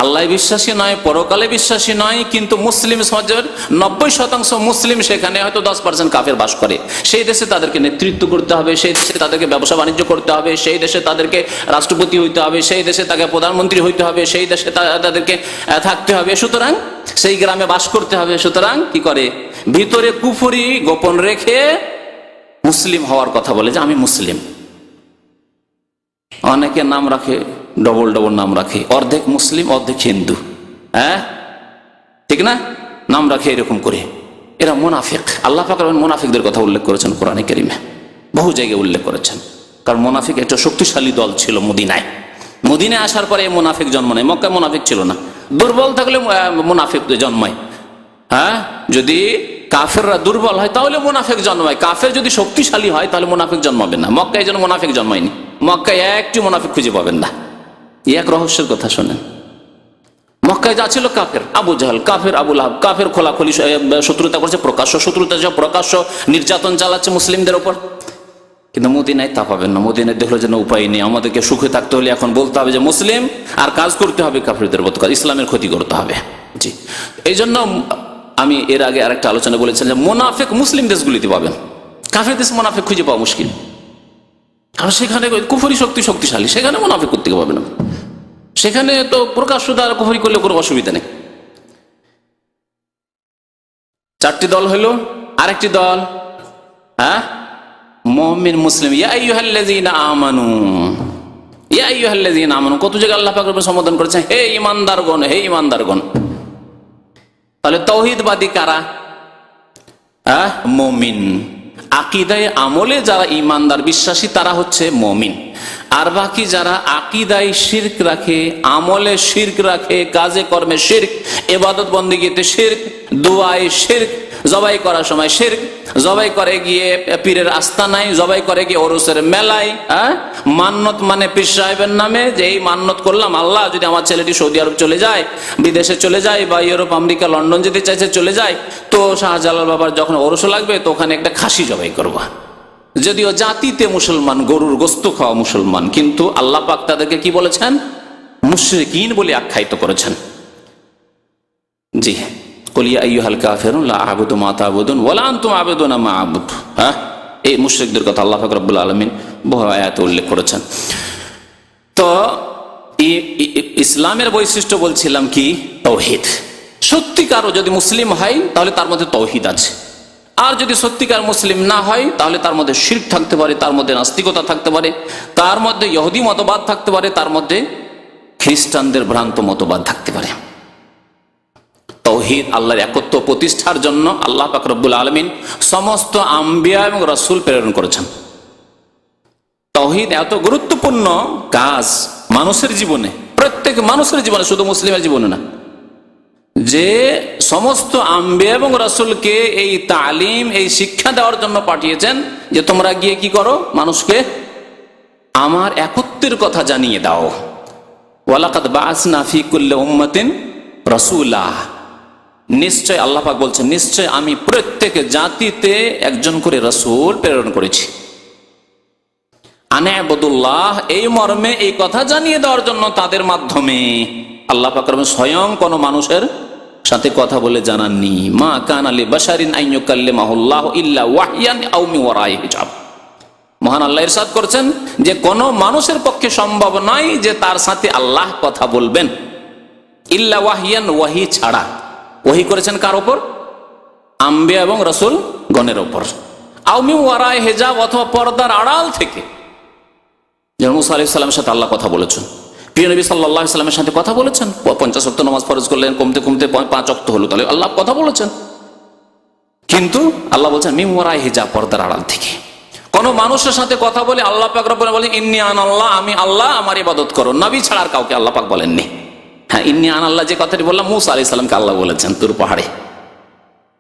[SPEAKER 5] আল্লাহ বিশ্বাসী নয়, পরকালে বিশ্বাসী নয়, কিন্তু মুসলিম সমাজের 90% মুসলিম, সেখানে হয়তো 10% কাফের বাস করে। সেই দেশে তাদেরকে নেতৃত্ব করতে হবে, সেই দেশে তাদেরকে ব্যবসা বাণিজ্য করতে হবে, সেই দেশে তাদেরকে রাষ্ট্রপতি হইতে হবে, সেই দেশে তাকে প্রধানমন্ত্রী হইতে হবে, সেই দেশে তাদেরকে থাকতে হবে, সুতরাং সেই গ্রামে বাস করতে হবে। সুতরাং কি করে, ভিতরে কুফরি গোপন রেখে মুসলিম হওয়ার কথা বলে যে আমি মুসলিম। অনেকে নাম রাখে, ডবল ডবল নাম রাখে, অর্ধেক মুসলিম অর্ধেক হিন্দু, হ্যাঁ ঠিক না, নাম রাখে এরকম করে। এরা মুনাফিক। আল্লাহ পাক মুনাফিকদের কথা উল্লেখ করেছেন কোরআনে কারিমে, বহু জায়গায় উল্লেখ করেছেন। কারণ মুনাফিক একটা শক্তিশালী দল ছিল মদিনায়। মদিনায় আসার পরে এই মুনাফিক জন্ম নেয়। মক্কায় মুনাফিক ছিল না। দুর্বল থাকলে মুনাফিক জন্মায়। হ্যাঁ, যদি কাফেররা দুর্বল হয় তাহলে মুনাফিক জন্মায়। কাফের যদি শক্তিশালী হয় তাহলে মুনাফিক জন্মাবে না। মক্কায় যেন মুনাফিক জন্মায়নি। মক্কায় একটি মুনাফিক খুঁজে পাবেন না। এক রহস্যের কথা শোনেন, মক্কায় যা ছিল কাফের, আবু জাহাল কাফের, আবু লাহাব কাফের, খোলাখুলি শত্রুতা করছে, প্রকাশ্য শত্রুতা, প্রকাশ্য নির্যাতন চালাচ্ছে মুসলিমদের ওপর। কিন্তু মদিনায় তা পাবেন না। মদিনায় দেখলো যেন উপায় নেই, আমাদেরকে সুখে থাকতে হলে এখন বলতে হবে যে মুসলিম, আর কাজ করতে হবে কাফেরদের মতো কাজ, ইসলামের ক্ষতি করতে হবে। জি, এই জন্য আমি এর আগে আরেকটা আলোচনা বলেছিলাম যে মুনাফিক মুসলিম দেশগুলিতে পাবেন, কাফের দেশে মুনাফিক খুঁজে পাওয়া মুশকিল। কারণ সেখানে কুফরি শক্তিশালী, সেখানে মুনাফিক করতে পাবে না। সেখানে তো প্রকাশ্য দ্বারা কুফরি করলে কোনো অসুবিধা নেই। চারটি দল হইল। আরেকটি দল হ্যাঁ মুমিন মুসলিম, ইয়া আইয়ুহাল্লাযীনা আমানু, ইয়া আইয়ুহাল্লাযীনা আমানু। কত জায়গায় আল্লাহ পাক সম্বোধন করেছেন হে ঈমানদারগণ, হে ঈমানদারগণ। তাহলে তাওহীদবাদী কারা? হ্যাঁ, মুমিন। আকীদায় আমলে যারা ঈমানদার বিশ্বাসী তারা হচ্ছে মুমিন। আর বাকি যারা আকীদায় শিরক রাখে, আমলে শিরক রাখে, কাজে কর্মে শিরক, ইবাদত বন্দেগীতে শিরক, দুআয়ে শিরক, জবাই করার সময় শিরক, জবাই করে গিয়ে পীরের আস্তানায়, জবাই করে গিয়ে ওরসের মেলায়, মান্নত মানে পীর সাহেবের নামে যে এই মান্নত করলাম, আল্লাহ যদি আমার ছেলেটি সৌদি আরব চলে যায়, বিদেশে চলে যায়, বা ইউরোপ আমেরিকা লন্ডন যেতে চাইছে চলে যায়, তো শাহজালাল বাবার যখন ওরস লাগবে তো ওখানে একটা খাসি জবাই করবো। যদিও জাতিতে মুসলমান, গরুর গোস্ত খাওয়া মুসলমান, কিন্তু আল্লাহ পাক তাদেরকে কি বলেছেন? মুশরিকিন বলে আখ্যায়িত করেছেন। জি, কুল ইয়া আইয়ুহাল কাফিরুন লা আ'বুদু মা তা'বুদুন ওয়া লা আনতুম আ'বুদুনা মা আ'বুদু। হ্যাঁ, এই মুশরিকদের কথা আল্লাহ পাক রব্বুল আলামিন বহু আয়াতে উল্লেখ করেছেন। তো ইসলামের বৈশিষ্ট্য বলছিলাম কি? তাওহীদ। সত্যিকারও যদি মুসলিম হয় তাহলে তার মধ্যে তাওহীদ আছে। আর যদি সত্যিকার মুসলিম না হয় তাহলে তার মধ্যে শিরক থাকতে পারে, তার মধ্যে নাস্তিকতা থাকতে পারে, তার মধ্যে ইহুদি মতবাদ থাকতে পারে, তার মধ্যে খ্রিস্টানদের ভ্রান্ত মতবাদ থাকতে পারে। তাওহীদ আল্লাহর একত্ব প্রতিষ্ঠার জন্য আল্লাহ পাক রব্বুল আলামিন সমস্ত আম্বিয়া এবং রাসূল প্রেরণ করেছেন। তাওহীদ এত গুরুত্বপূর্ণ কাজ মানুষের জীবনে, প্রত্যেক মানুষের জীবনে, শুধু মুসলিমের জীবনে না, যে সমস্ত আম্বিয়া এবং রাসূলকে এই তালিম, এই শিক্ষা দেওয়ার জন্য পাঠিয়েছেন যে তোমরা গিয়ে কি করো? মানুষকে আমার একত্বের কথা জানিয়ে দাও। ওয়ালাকাদ বাআসনা ফি কুল্লি উম্মাতিন রাসূলা। নিশ্চয় আল্লাহ পাক বলছেন, নিশ্চয় আমি প্রত্যেক জাতিতে একজন করে রাসূল প্রেরণ করেছি। আনে আবুদুল্লাহ, এই মর্মে এই কথা জানিয়ে দেওয়ার জন্য তাদের মাধ্যমে আল্লাহ পাক স্বয়ং কোন মানুষের সাথে কথা বলে জানাননি। মা কানা লিবাশারিন আন ইউকাল্লিমাহুল্লাহু ইল্লা ওয়াহয়ান আও মিন ওয়ারাই হিজাব। মহান আল্লাহ ইরশাদ করছেন যে কোন মানুষের পক্ষে সম্ভব নয় যে তার সাথে আল্লাহ কথা বলবেন, ইল্লা ওয়াহয়ান, ওয়াহি ছাড়া। ওয়াহি করেছেন কার উপর? আম্বিয়া এবং রাসূল গণের উপর। আও মিন ওয়ারাই হিজাব, অথবা পর্দার আড়াল থেকে। যেমন মুসা আলাইহিস সালামের সাথে আল্লাহ কথা বলেছেন, প্রিয় নবী সাল্লাল্লাহু আলাইহি ওয়াসাল্লামের সাথে কথা বলেছেন। 50 ওয়াক্ত নামাজ ফরজ করলেন, কমতে কমতে 5 ওয়াক্ত হলো, তাহলে আল্লাহ কথা বলেছেন। কিন্তু আল্লাহ বলছেন মিন ওয়ারাই হিজাব, পর্দার আড়াল থেকে। কোন মানুষের সাথে কথা বলে আল্লাহ পাক রব্বুল বলেন ইন্নী আনা আল্লাহ, আমি আল্লাহ, আমার ইবাদত করো। নবী ছাড়া আর কাউকে আল্লাহ পাক বলেননি। হ্যাঁ, ইন্নী আনা আল্লাহ যে কথাটি বললাম মুসা আলাইহিস সালামকে আল্লাহ বলেছেন তুর পাহাড়ে,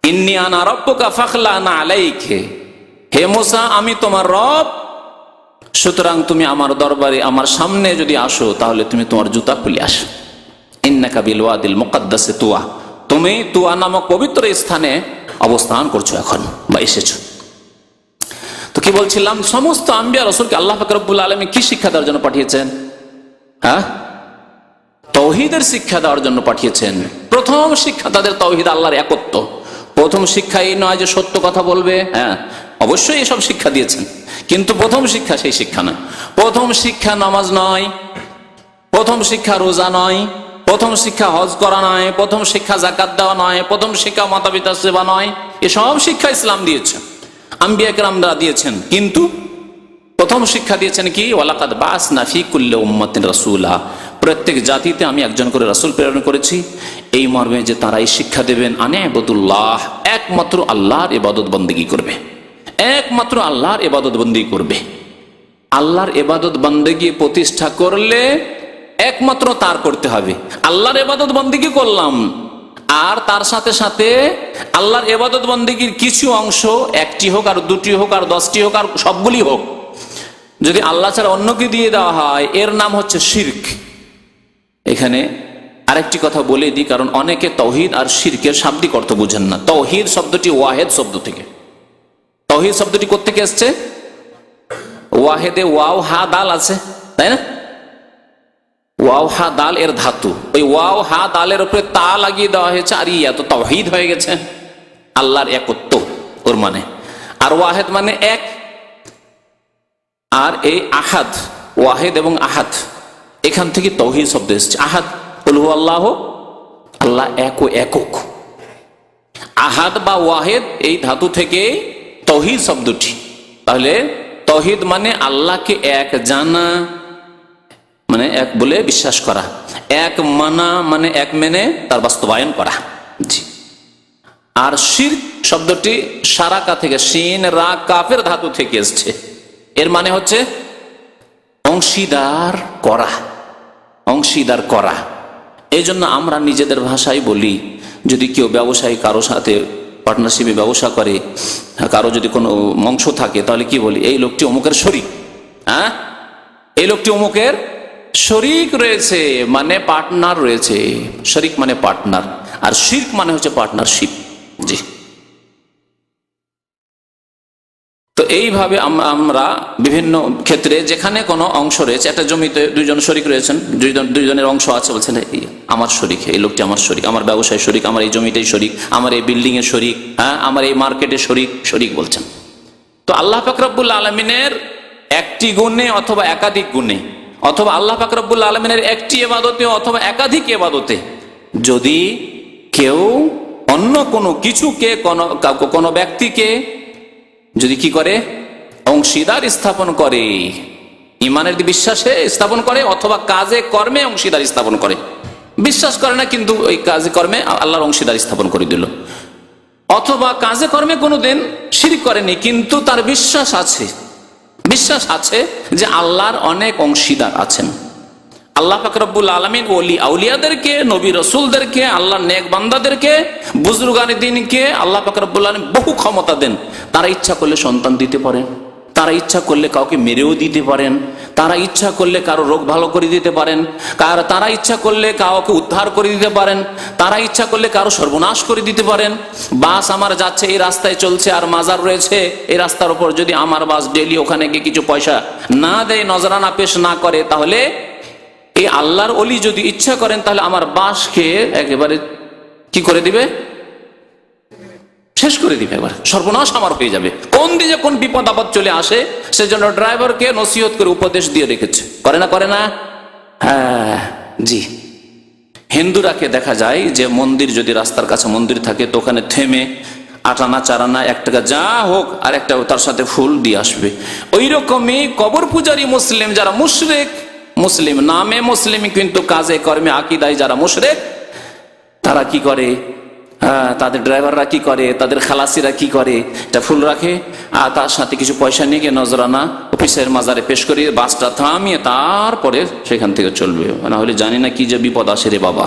[SPEAKER 5] ইন্নী আনা রাব্বুকা ফাখলানা আলাইকা। হে মুসা, আমি তোমার রব, সুতরাং তুমি আমার দরবারে, আমার সামনে যদি আসো তাহলে তুমি তোমার জুতা খুলে আসো। ইন্নাকা বিল ওয়াদিল মুকাদ্দাসে তুয়া, তুমি তুয়া নামক পবিত্র স্থানে অবস্থান করছো এখন বা এসেছো। তো কি বলছিলাম? সমস্ত আম্বিয়া রাসূলকে আল্লাহ পাক রব্বুল আলামিন কি শিক্ষা দেওয়ার জন্য পাঠিয়েছেন? হ্যাঁ, তাওহীদের শিক্ষা দেওয়ার জন্য পাঠিয়েছেন। প্রথম শিক্ষা তাদের তাওহীদ, আল্লাহর একত্ব। প্রথম শিক্ষা এই নয় যে সত্য কথা বলবে, হ্যাঁ অবশ্যই এসব শিক্ষা দিয়েছেন, কিন্তু প্রথম শিক্ষা সেই শিক্ষা নয়। প্রথম শিক্ষা নামাজ নয়, প্রথম শিক্ষা রোজা নয়, প্রথম শিক্ষা হজ করা নয়, প্রথম শিক্ষা যাকাত দেওয়া নয়, প্রথম শিক্ষা মাতা পিতার সেবা নয়। এসব শিক্ষা ইসলাম দিয়েছেন, আম্বিয়া কেরামরা দিয়েছেন, কিন্তু প্রথম শিক্ষা দিয়েছেন কি? ওয়ালাকাদ বাআসনা ফি কুল্লি উম্মাতিন রাসূলা, প্রত্যেক জাতিতে আমি একজন করে রাসূল প্রেরণ করেছি, এই মর্মে যে তারা এই শিক্ষা দেবেন আনে আবুদুল্লাহ, একমাত্র আল্লাহর ইবাদত বন্দেগী করবে, একমাত্র আল্লাহর ইবাদত বন্দেগী করবে। আল্লাহর ইবাদত বন্দেগী প্রতিষ্ঠা করলে একমাত্র তার করতে হবে। আল্লাহর ইবাদত বন্দেগী করলাম, আর তার সাথে সাথে আল্লাহর ইবাদত বন্দেগীর কিছু অংশ, একটি হোক আর দুটি হোক আর 10টি হোক আর সবগুলি হোক, যদি আল্লাহ ছাড়া অন্যকে দিয়ে দেওয়া হয়, এর নাম হচ্ছে শিরক। এখানে আরেকটি কথা বলে দিই, কারণ অনেকে তাওহীদ আর শিরকের শাব্দিক অর্থ বুঝেন না। তাওহীদ শব্দটি ওয়াহেদ শব্দ থেকে। তাওহীদ শব্দটি কোত্থেকে এসছে? ওয়াহেদে ওয়াও হা দাল আছে, তাই না? ওয়াও হা দাল এর ধাতু, ওই ওয়াও হা দালের উপরে তা লাগিয়ে দেওয়া হয়েছে, আর ইয়া তো তাওহীদ হয়ে গেছে, আল্লাহর একত্ব ওর মানে। আর ওয়াহেদ মানে এক, আর এই আহাদ, ওয়াহেদ এবং আহাদ, এখান থেকে তাওহীদ শব্দ এসছে। আহাদ কুল হু আল্লাহ, আল্লাহ এক ও একক। আহাদ বা ওয়াহেদ এই ধাতু থেকে তাওহীদ শব্দটি। তাহলে তাওহীদ মানে আল্লাহকে এক জানা, মানে এক বলে বিশ্বাস করা, এক মানা মানে এক মেনে তার বাস্তবায়ন করা। জি। আর শিরক শব্দটি শারাকা থেকে, শিন রা কাফের ধাতু থেকে এসছে। এর মানে হচ্ছে অংশীদার করা, অংশীদার করা। এই জন্য আমরা নিজেদের ভাষায় বলি, যদি কেউ ব্যবসায়ী কারো সাথে পার্টনারশিপে ব্যবসা করে, কারো যদি কোনো অংশ থাকে, তাহলে কি বলি? এই লোকটি অমুকের শরিক। হ্যাঁ, এই লোকটি অমুকের শরিক রয়েছে, মানে পার্টনার রয়েছে। শরিক মানে পার্টনার, আর শিরক মানে হচ্ছে পার্টনারশিপ। জি। তো এইভাবে আমরা বিভিন্ন ক্ষেত্রে যেখানে কোনো অংশ রয়েছে, একটা জমিতে দুইজন শরিক রয়েছেন, দুইজনের অংশ আছে, বলছেন আমার শরিক, এই লোকটি আমার শরিক, আমার ব্যবসায় শরিক, আমার এই জমিটাই শরিক, আমার এই বিল্ডিং এর শরিক, হ্যাঁ, আমার এই মার্কেটে শরিক, শরিক বলছেন। তো আল্লাহ পাক রব্বুল আলামিনের একটি গুণে অথবা একাধিক গুণে, অথবা আল্লাহ পাক রব্বুল আলামিনের একটি ইবাদতে অথবা একাধিক ইবাদতে যদি কেউ অন্য কোনো কিছুকে, কোনো ব্যক্তিকে যদি কি করে, অংশীদার স্থাপন করে, ইমানের বিশ্বাসে স্থাপন করে, অথবা কাজে কর্মে অংশীদার স্থাপন করে, বিশ্বাস করে না কিন্তু ওই কাজে কর্মে আল্লাহর অংশীদার স্থাপন করে দিল, অথবা কাজে কর্মে কোনোদিন শিরক করেনি কিন্তু তার বিশ্বাস আছে, বিশ্বাস আছে যে আল্লাহর অনেক অংশীদার আছেন। আল্লাহ পাক রব্বুল আলামিন ওলি আউলিয়াদেরকে, নবী রাসূলদেরকে, আল্লাহর নেক বান্দাদেরকে, বুজুর্গানে দ্বীনকে আল্লাহ পাক রব্বুল আলামিন বহু ক্ষমতা দেন। তারা ইচ্ছা করলে সন্তান দিতে পারেন, তারা ইচ্ছা করলে কাউকে মেরেও দিতে পারেন, তারা ইচ্ছা করলে কারো রোগ ভালো করে দিতে পারেন, তারা ইচ্ছা করলে কাউকে উদ্ধার করে দিতে পারেন, তারা ইচ্ছা করলে কারো সর্বনাশ করে দিতে পারেন। বাস আমার যাচ্ছে, এই রাস্তায় চলছে আর মাজার রয়েছে, এই রাস্তার উপর যদি আমার বাস ডেইলি ওখানে গিয়ে কিছু পয়সা না দেয়, নজরানা পেশ না করে, তাহলে এই আল্লাহর ওলি যদি ইচ্ছা করেন, তাহলে আমার বাসকে একেবারে কি করে দিবে? শেষ করে দিবে, এবার সর্বনাশ আমার হয়ে যাবে। কোন দিকে কোন বিপদ আপদ চলে আসে, সেজন্য ড্রাইভারকে নসিহত করে উপদেশ দিয়ে রেখেছে, করে না? করে না? হ্যাঁ, জি। হিন্দুরাকে দেখা যায় যে মন্দির যদি রাস্তার কাছে মন্দির থাকে, তো ওখানে থেমে 8 আনা 4 আনা 1 টাকা যা হোক আর একটা তার সাথে ফুল দিয়ে আসবে। ওই রকমই কবর পূজারী মুসলিম যারা মুশরিক, মুসলিম নামে মুসলিম কিন্তু কাজে কর্মে আকীদায় যারা মুশরিক, তারা কি করে? তাদের ড্রাইভাররা কি করে, তাদের খালাসিরা কি করে, এটা ফুল রাখে আর তার সাথে কিছু পয়সা নিয়ে গিয়ে নজরানা অফিসের মাজারে পেশ করে বাসটা থামিয়ে তারপরে সেখান থেকে চলবে, না হলে জানি না কি যে বিপদ আসে রে বাবা।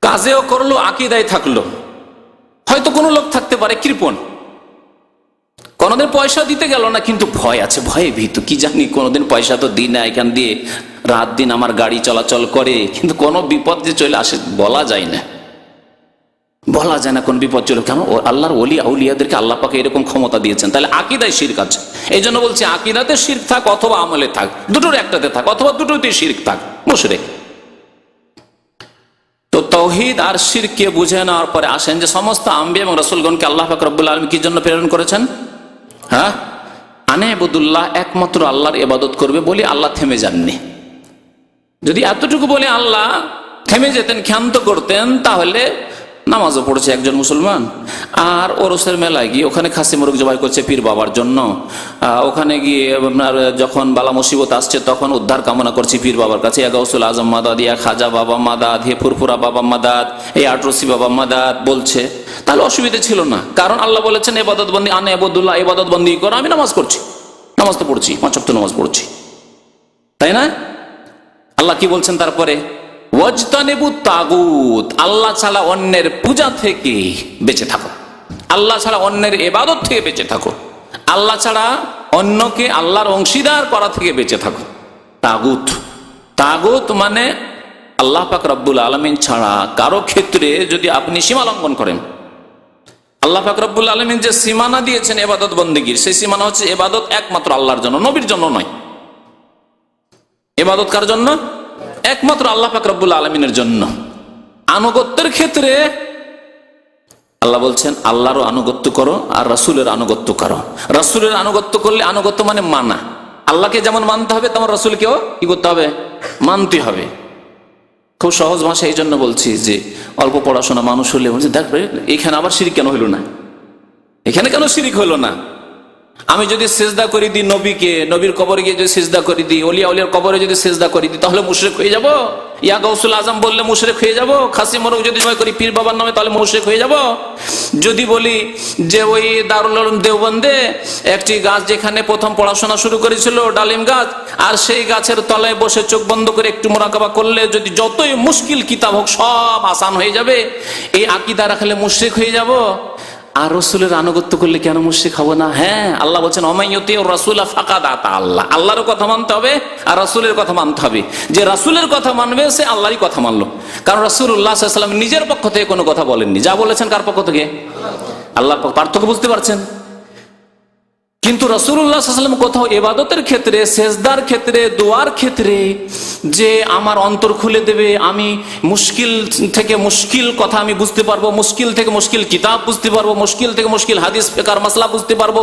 [SPEAKER 5] কাজেও করলো, আকীদায় থাকলো। হয়তো কোনো লোক থাকতে পারে কৃপণ, কোনোদিন পয়সা দিতে গেল না কিন্তু ভয় আছে, ভয়ে ভীত, কি জানি কোনোদিন পয়সা তো দিই না, এখান দিয়ে রাত দিন আমার গাড়ি চলাচল করে, কিন্তু কোনো বিপদ যে চলে আসে বলা যায় না, বলা যায় না কোন বিপদ চলে। কেন? আল্লাহর ওলি আউলিয়াদেরকে আল্লাহ পাক এরকম ক্ষমতা দিয়েছেন। তাহলে আকীদায় শিরক আছে, এই জন্য বলছি আকীদাতে শিরক থাক অথবা আমলে থাক, দুটোর একটাতে থাক, অথবা দুটোতেই শিরক থাক, মুশরিক। তো তাওহীদ আর শিরককে বুঝে নেওয়ার পরে আসেন যে সমস্ত আম্বিয়া এবং রাসূলগণকে আল্লাহ পাক রব্বুল আলামিন কি জন্য প্রেরণ করেছেন? হ্যাঁ, আনাইবুদুল্লাহ, একমাত্র আল্লাহর ইবাদত করবে বলে আল্লাহ থেমে যাননি। যদি এতটুকু বলে আল্লাহ থেমে যেতেন, ক্ষান্ত করতেন, তাহলে নামাজও পড়ছে একজন মুসলমান, আর ওরসের মেলায় গিয়ে ওখানে খাসি মুরগ জবাই করছে পীর বাবার জন্য। ওখানে গিয়ে আপনার যখন বালা মুসিবত আসছে তখন উদ্ধার কামনা করছি পীর বাবার কাছে, ইয়া গাউসুল আজম মাদাদ, ইয়া খাজা বাবা মাদাদ, হে ফুরফুরা বাবা মাদাদ, এই আটরসি বাবা মাদাদ বলছে, তাহলে অসুবিধা ছিল না। কারণ আল্লাহ বলেছেন ইবাদত বন্দি আনে আবুদুল্লাহ, ইবাদত বন্দি করো, আমি নামাজ পড়ছি, নামাজ তো পড়ছি, 5 ওয়াক্ত নামাজ পড়ছি, তাই না? আল্লাহ কি বলছেন তারপরে? ওয়াজতানিবু তাগুত, আল্লাহ ছাড়া অন্যের পূজা থেকে বেঁচে থাকো, আল্লাহ ছাড়া অন্যের ইবাদত থেকে বেঁচে থাকো, আল্লাহ ছাড়া অন্যকে আল্লাহর অংশীদার করা থেকে বেঁচে থাকো। তাগুত, তাগুত মানে আল্লাহ পাক রব্বুল আলামিন ছাড়া কারো ক্ষেত্রে যদি আপনি সীমা লঙ্ঘন করেন, আল্লাহ পাক রব্বুল আলামিন যে সীমানা দিয়েছেন ইবাদত বন্দেগীর, সেই সীমানা হচ্ছে ইবাদত একমাত্র আল্লাহর জন্য, নবীর জন্য নয়। ইবাদত কার জন্য? একমাত্র আল্লাহ পাক রব্বুল আলামিনের জন্য। আনুগত্যের ক্ষেত্রে আল্লাহ বলছেন আল্লাহরও আনুগত্য করো আর রাসূলের আনুগত্য করো। রাসূলের আনুগত্য করলে, আনুগত্য মানে মানা, আল্লাহকে যেমন মানতে হবে তেমন রাসূলকেও কি করতে হবে? মানতে হবে। খুব সহজ ভাষা এই জন্য বলছি যে অল্প পড়াশোনা মানুষ হলে বলছে দেখবে এখানে আবার শিরক কেন হইল না, এখানে কেন শিরক হইল না? আমি যদি সেজদা করে দিই নবীকে, নবীর কবরে গিয়ে যদি সেজদা করে দিই, ওলিয়া উলিয়ার কবরে যদি সেজদা করে দিই, তাহলে মুশরিক হয়ে যাব? ইয়া গাউসুল আজম বললে মুশরিক হয়ে যাব? খাসি মোরগ যদি জবাই করি পীর বাবার নামে তাহলে মুশরিক হয়ে যাব? যদি বলি যে ওই দারুল উলুম দেওবন্দে একটি গাছ যেখানে প্রথম পড়াশোনা শুরু করেছিল ডালিম গাছ, আর সেই গাছের তলায় বসে চোখ বন্ধ করে একটু মুরাকাবা করলে যদি যতই মুশকিল কিতাব হোক সব আসান হয়ে যাবে, এই আকীদা রাখলে মুশরিক হয়ে যাব? আর রাসূলের আনুগত্য করলে কেন মুশরিক হব না? হ্যাঁ, আল্লাহ বলছেন ওমাইয়ুতিউর রাসূলা ফাকাদ আতা আল্লাহ, আল্লাহর কথা মানতে হবে আর রাসূলের কথা মানতে হবে। যে রাসূলের কথা মানবে সে আল্লাহরই কথা মানলো, কারণ রাসূলুল্লাহ সাল্লাল্লাহু আলাইহি ওয়াসাল্লাম নিজের পক্ষ থেকে কোনো কথা বলেননি, যা বলেছেন কার পক্ষ থেকে? আল্লাহর পক্ষ। পার্থক্য বুঝতে পারছেন? কিন্তু রাসূলুল্লাহ সাল্লাল্লাহু আলাইহি ওয়াসাল্লাম কোথাও ইবাদতের ক্ষেত্রে, সেজদার ক্ষেত্রে, দোয়ার ক্ষেত্রে যে আমার অন্তর খুলে দেবে, আমি মুশকিল থেকে মুশকিল কথা আমি বুঝতে পারবো, মুশকিল থেকে মুশকিল কিতাব বুঝতে পারবো, মুশকিল থেকে মুশকিল হাদিস ফিকহ মাসলা বুঝতে পারবো,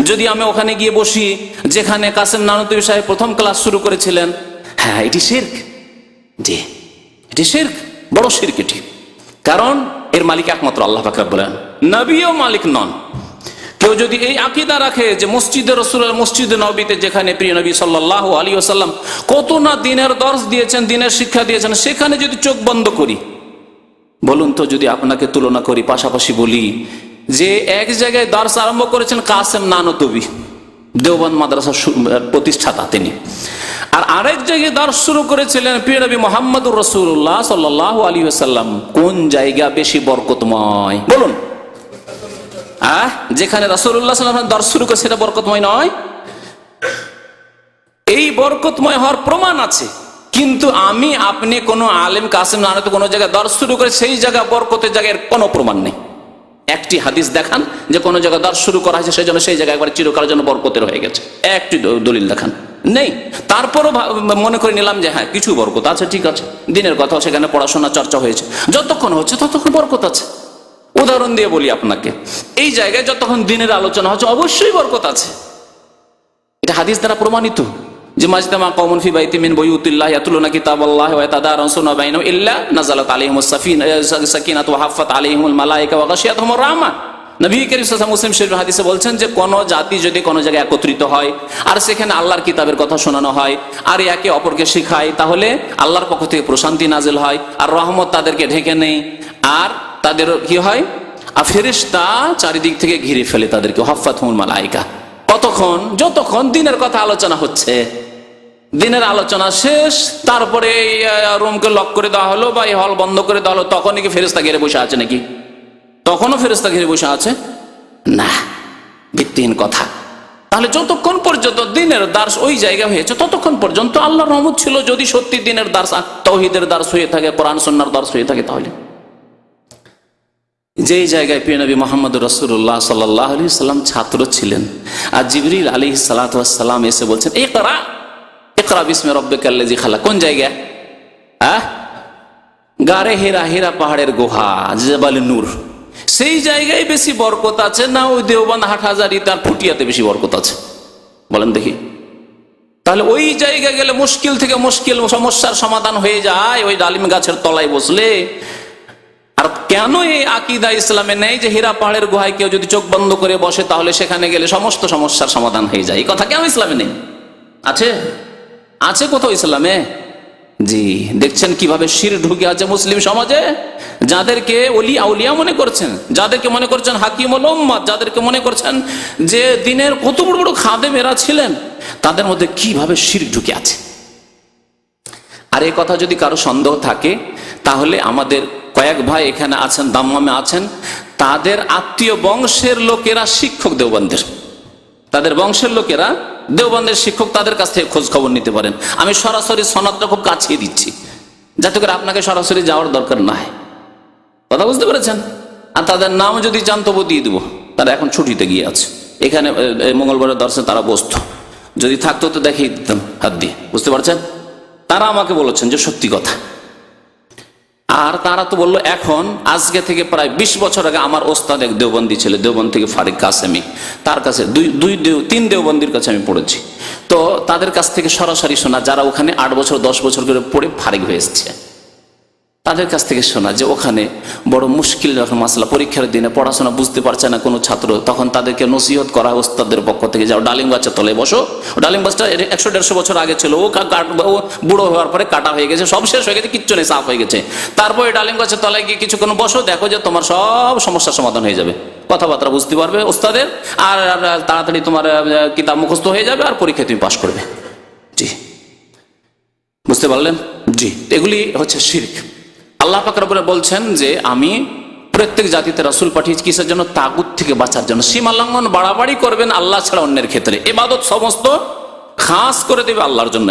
[SPEAKER 5] যদি আমি ওখানে গিয়ে বসি যেখানে কাসেম নানুতুবি সাহেব প্রথম ক্লাস শুরু করেছিলেন, হ্যাঁ এটি শিরক, জি এটি শিরক, বড় শিরক এটি। কারণ এর মালিক একমাত্র আল্লাহ পাক রব্বুল আলামিন, নবীও মালিক নন। কেউ যদি এই আকীদা রাখে যে মসজিদে রাসূলের, মসজিদে নববীতে যেখানে প্রিয় নবী সাল্লাল্লাহু আলাইহি ওয়াসাল্লাম কত না দিনের দর্শ দিয়েছেন, দিনের শিক্ষা দিয়েছেন, সেখানে যদি চোখ বন্ধ করি, বলুন তো যদি আপনাকে তুলনা করি, পাশাপাশি বলি যে এক জায়গায় দর্শ আরম্ভ করেছেন কাসেম নানুতুবি, দেওবন্দ মাদ্রাসার প্রতিষ্ঠাতা তিনি, আর আরেক জায়গায় দর্শ শুরু করেছিলেন প্রিয় নবী মুহাম্মদুর রাসূলুল্লাহ সাল্লাল্লাহু আলাইহি ওয়াসাল্লাম, কোন জায়গা বেশি বরকতময়? বলুন। যেখানে রাসূলুল্লাহ সাল্লাল্লাহু আলাইহি ওয়াসাল্লাম দর্শ শুরু করে সেটা বরকতময় নয়? এই বরকতময় হওয়ার প্রমাণ আছে, কিন্তু আমি আপনি কোনো আলেম কাসেম নানুতুবি কোনো জায়গায় দর্শ শুরু করে সেই জায়গা বরকতের জায়গায় কোনো প্রমাণ নেই। একটি হাদিস দেখান যে কোনো জায়গায় দর্শ শুরু করা হয়েছে সেই জন্য সেই জায়গায় একবার চিরকালের জন্য বরকতের হয়ে গেছে, একটি দলিল দেখান, নেই। তারপরও মনে করে নিলাম যে হ্যাঁ কিছু বরকত আছে, ঠিক আছে, দিনের কথা সেখানে পড়াশোনা চর্চা হয়েছে, যতক্ষণ হচ্ছে ততক্ষণ বরকত আছে। উদাহরণ দিয়ে বলি আপনাকে, এই জায়গায় যতক্ষণ দিনের আলোচনা হচ্ছে অবশ্যই বরকত আছে, এটা হাদিস দ্বারা প্রমাণিত। যে মাজতামা কওমুন ফি বাইতিন মিন বুয়ুতিল্লাহি ইয়াতলুনা কিতাবাল্লাহি ওয়া ইয়াতাদারাসুনা বাইনাহুম ইল্লা নাযালাত আলাইহিমুস সাকিনাতু ওয়া হাফফাত আলাইহিমুল মালায়েকা ওয়া গাশিয়াতহুমুর রাহমা। নবী করিম সাল্লাল্লাহু আলাইহি ওয়াসাল্লাম মুসলিম শরীফের হাদিসে বলছেন যে কোন জাতি যদি কোনো জায়গায় একত্রিত হয় আর সেখানে আল্লাহর কিতাবের কথা শোনানো হয় আর একে অপরকে শেখায়, তাহলে আল্লাহর পক্ষ থেকে প্রশান্তি নাজিল হয় আর রহমত তাদেরকে ঢেকে নেয়, আর তাদের কি হয়, আর ফেরেশতা চারিদিক থেকে ঘিরে ফেলে তাদেরকে, হাফাতহুমুল মালায়েকা। কতক্ষণ? যতক্ষণ দিনের কথা আলোচনা হচ্ছে। দিনের আলোচনা শেষ, তারপরে রুমকে লক করে দেওয়া হলো বা এই হল বন্ধ করে দেওয়া হলো, তখনই কি ফেরেশতা ঘিরে বসে আছে নাকি? তখনও ফেরেশতা ঘিরে বসে আছে না, ভিত্তিহীন কথা। তাহলে যতক্ষণ পর্যন্ত দিনের দার্স ওই জায়গা হয়েছে ততক্ষণ পর্যন্ত আল্লাহর রহমত ছিল। যদি সত্যি দিনের দার্স, তাওহীদের দার্স হয়ে থাকে, কোরআন সুন্নাহর দার্স হয়ে থাকে, তাহলে যেই জায়গায় প্রিয় নবী মুহাম্মদ রাসূলুল্লাহ সাল্লাল্লাহু আলাইহি ওয়াসাল্লাম ছাত্র ছিলেন আর জিবরিল আলাইহিস সালাতু ওয়াস সালাম এসে বলছেন ইকরা ইকরা বিসমি রাব্বিকাল্লাযী খালাক, কোন জায়গায়? গারে হেরা, হেরা পাহাড়ের গুহা, জাবাল নূর, সেই জায়গায় বেশি বরকত আছে না ওই দেওবন্দ হাটহাজারী তার ফুটিয়াতে বেশি বরকত আছে? বলেন দেখি। তাহলে ওই জায়গায় গেলে মুশকিল থেকে মুশকিল সমস্যার সমাধান হয়ে যায় ওই ডালিম গাছের তলায় বসলে। আর কেন এই আকীদা ইসলামে নেই যে হীরা পাহাড়ের গুহায় কেউ যদি চোখ বন্ধ করে বসে তাহলে সেখানে গেলে সমস্ত সমস্যার সমাধান হয়ে যায়? এই কথা কেন ইসলামে নেই? আছে? আছে কোথাও ইসলামে? জি, দেখছেন কিভাবে শিরক ঢুকে আছে মুসলিম সমাজে। যাদেরকে ওলি আউলিয়া মনে করছেন, যাদেরকে মনে করছেন হাকিমুল উম্মাত, যাদেরকে মনে করছেন যে দিনের কত বড় বড় খাদেম এরা ছিলেন, তাদের মধ্যে কিভাবে শিরক ঢুকে আছে। আর এই কথা যদি কারো সন্দেহ থাকে তাহলে আমাদের কয়েক ভাই এখানে আছেন, দাম্মামে আছেন, তাদের আত্মীয় বংশের লোকেরা শিক্ষক দেওবন্দের, তাদের বংশের লোকেরা দেওবন্দের শিক্ষক, তাদের কাছ থেকে খোঁজ খবর নিতে পারেন। আমি সরাসরি সনদটা খুব কাছিয়ে দিচ্ছি যাতে করে আপনাকে সরাসরি যাওয়ার দরকার না হয়। কথা বুঝতে পেরেছেন? আর তাদের নাম যদি চান তবু দিয়ে দেবো, তারা এখন ছুটিতে গিয়ে আছে। এখানে মঙ্গলবারের দর্শনে তারা বসতো, যদি থাকতো তো দেখিয়ে দিতাম হাত দিয়ে। বুঝতে পারছেন? তারা আমাকে বলেছেন যে সত্যি কথা। আর তারা তো বললো এখন আজকে থেকে প্রায় 20 বছর আগে আমার ওস্তাদ এক দেওবন্দি ছিল, দেওবন্দ থেকে ফারিক কাসেমি, তার কাছে তিন দেওবন্দির কাছে আমি পড়েছি। তো তাদের কাছ থেকে সরাসরি শোনা, যারা ওখানে 8 বছর 10 বছর করে পড়ে ফারিক হয়ে এসছে, তাদের কাছ থেকে শোনা যে ওখানে বড় মুশকিল যখন মাসলা, পরীক্ষার দিনে পড়াশোনা বুঝতে পারছে না কোনো ছাত্র, তখন তাদেরকে নসিহত করা হয় ওস্তাদের পক্ষ থেকে, যাও ডালিম গাছের তলায় বসো। ডালিম গাছটা 100-150 বছর আগে ছিল, ও বুড়ো হওয়ার পরে কাটা হয়ে গেছে, সব শেষ হয়ে গেছে, কিচ্ছু নেই, সাফ হয়ে গেছে। তারপরে ডালিম গাছের তলায় গিয়ে কিছুক্ষণ বসো, দেখো যে তোমার সব সমস্যার সমাধান হয়ে যাবে, কথাবার্তা বুঝতে পারবে ওস্তাদের, আর তাড়াতাড়ি তোমার কিতাব মুখস্থ হয়ে যাবে, আর পরীক্ষায় তুমি পাশ করবে। জি, বুঝতে পারলেন? জি, এগুলি হচ্ছে শিরক। আল্লাহ পাক রব্বুল বলছেন যে আমি প্রত্যেক জাতিতে রাসূল পাঠিয়েছি কিসের জন্য? তাগুত থেকে বাঁচার জন্য। সীমা লঙ্ঘন বাড়াবাড়ি করবেন আল্লাহ ছাড়া অন্যের ক্ষেত্রে, ইবাদত সমস্ত খাস করে দেবে আল্লাহর জন্য,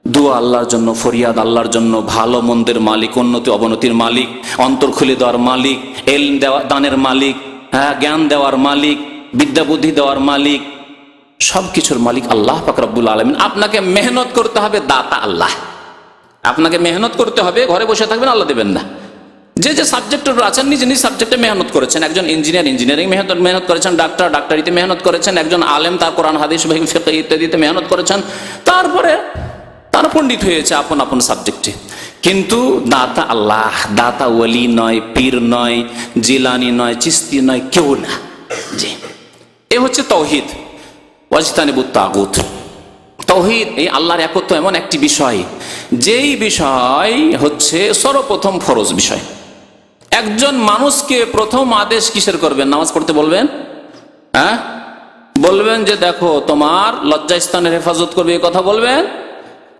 [SPEAKER 5] দোয়া আল্লাহর জন্য, ফরিয়াদ আল্লাহর জন্য, ভালো মন্দের মালিক, উন্নতি অবনতির মালিক, অন্তর খুলে দেওয়ার মালিক, ইলম দেওয়া দানের মালিক, হ্যাঁ, জ্ঞান দেওয়ার মালিক, বিদ্যা বুদ্ধি দেওয়ার মালিক, সবকিছুর মালিক আল্লাহ পাক রব্বুল আলামিন। আপনাকে মেহনত করতে হবে, দাতা আল্লাহ। আপনাকে মেহনত করতে হবে, ঘরে বসে থাকবেন, আল্লাহ দেবেন না। যে যে সাবজেক্টের আছেন নিজ নিজ সাবজেক্টে মেহনত করেছেন, একজন ইঞ্জিনিয়ার ইঞ্জিনিয়ারিং মেহনত করেছেন, ডাক্তার ডাক্তারিতে মেহনত করেছেন, একজন আলেম তার কোরআন হাদিস ফিকহ ইত্যাদিতে মেহনত করেছেন, তারপরে তার পণ্ডিত হয়েছে আপন আপন সাবজেক্টে। কিন্তু দাতা আল্লাহ, দাতা ওয়ালি নয়, পীর নয়, জিলানি নয়, চিস্তি নয়, কেউ না। জি, এ হচ্ছে তাওহীদ, ওয়াজতানিবুত তাগুত। তাওহীদ, এই আল্লাহর একত্ব এমন একটি বিষয়, যেই বিষয় হচ্ছে সর্বপ্রথম ফরজ বিষয়। একজন মানুষকে প্রথম আদেশ কিসের করবেন? নামাজ পড়তে বলবেন? হ্যাঁ, বলবেন যে দেখো তোমার লজ্জাস্থানের হেফাজত করবে, এই কথা বলবেন।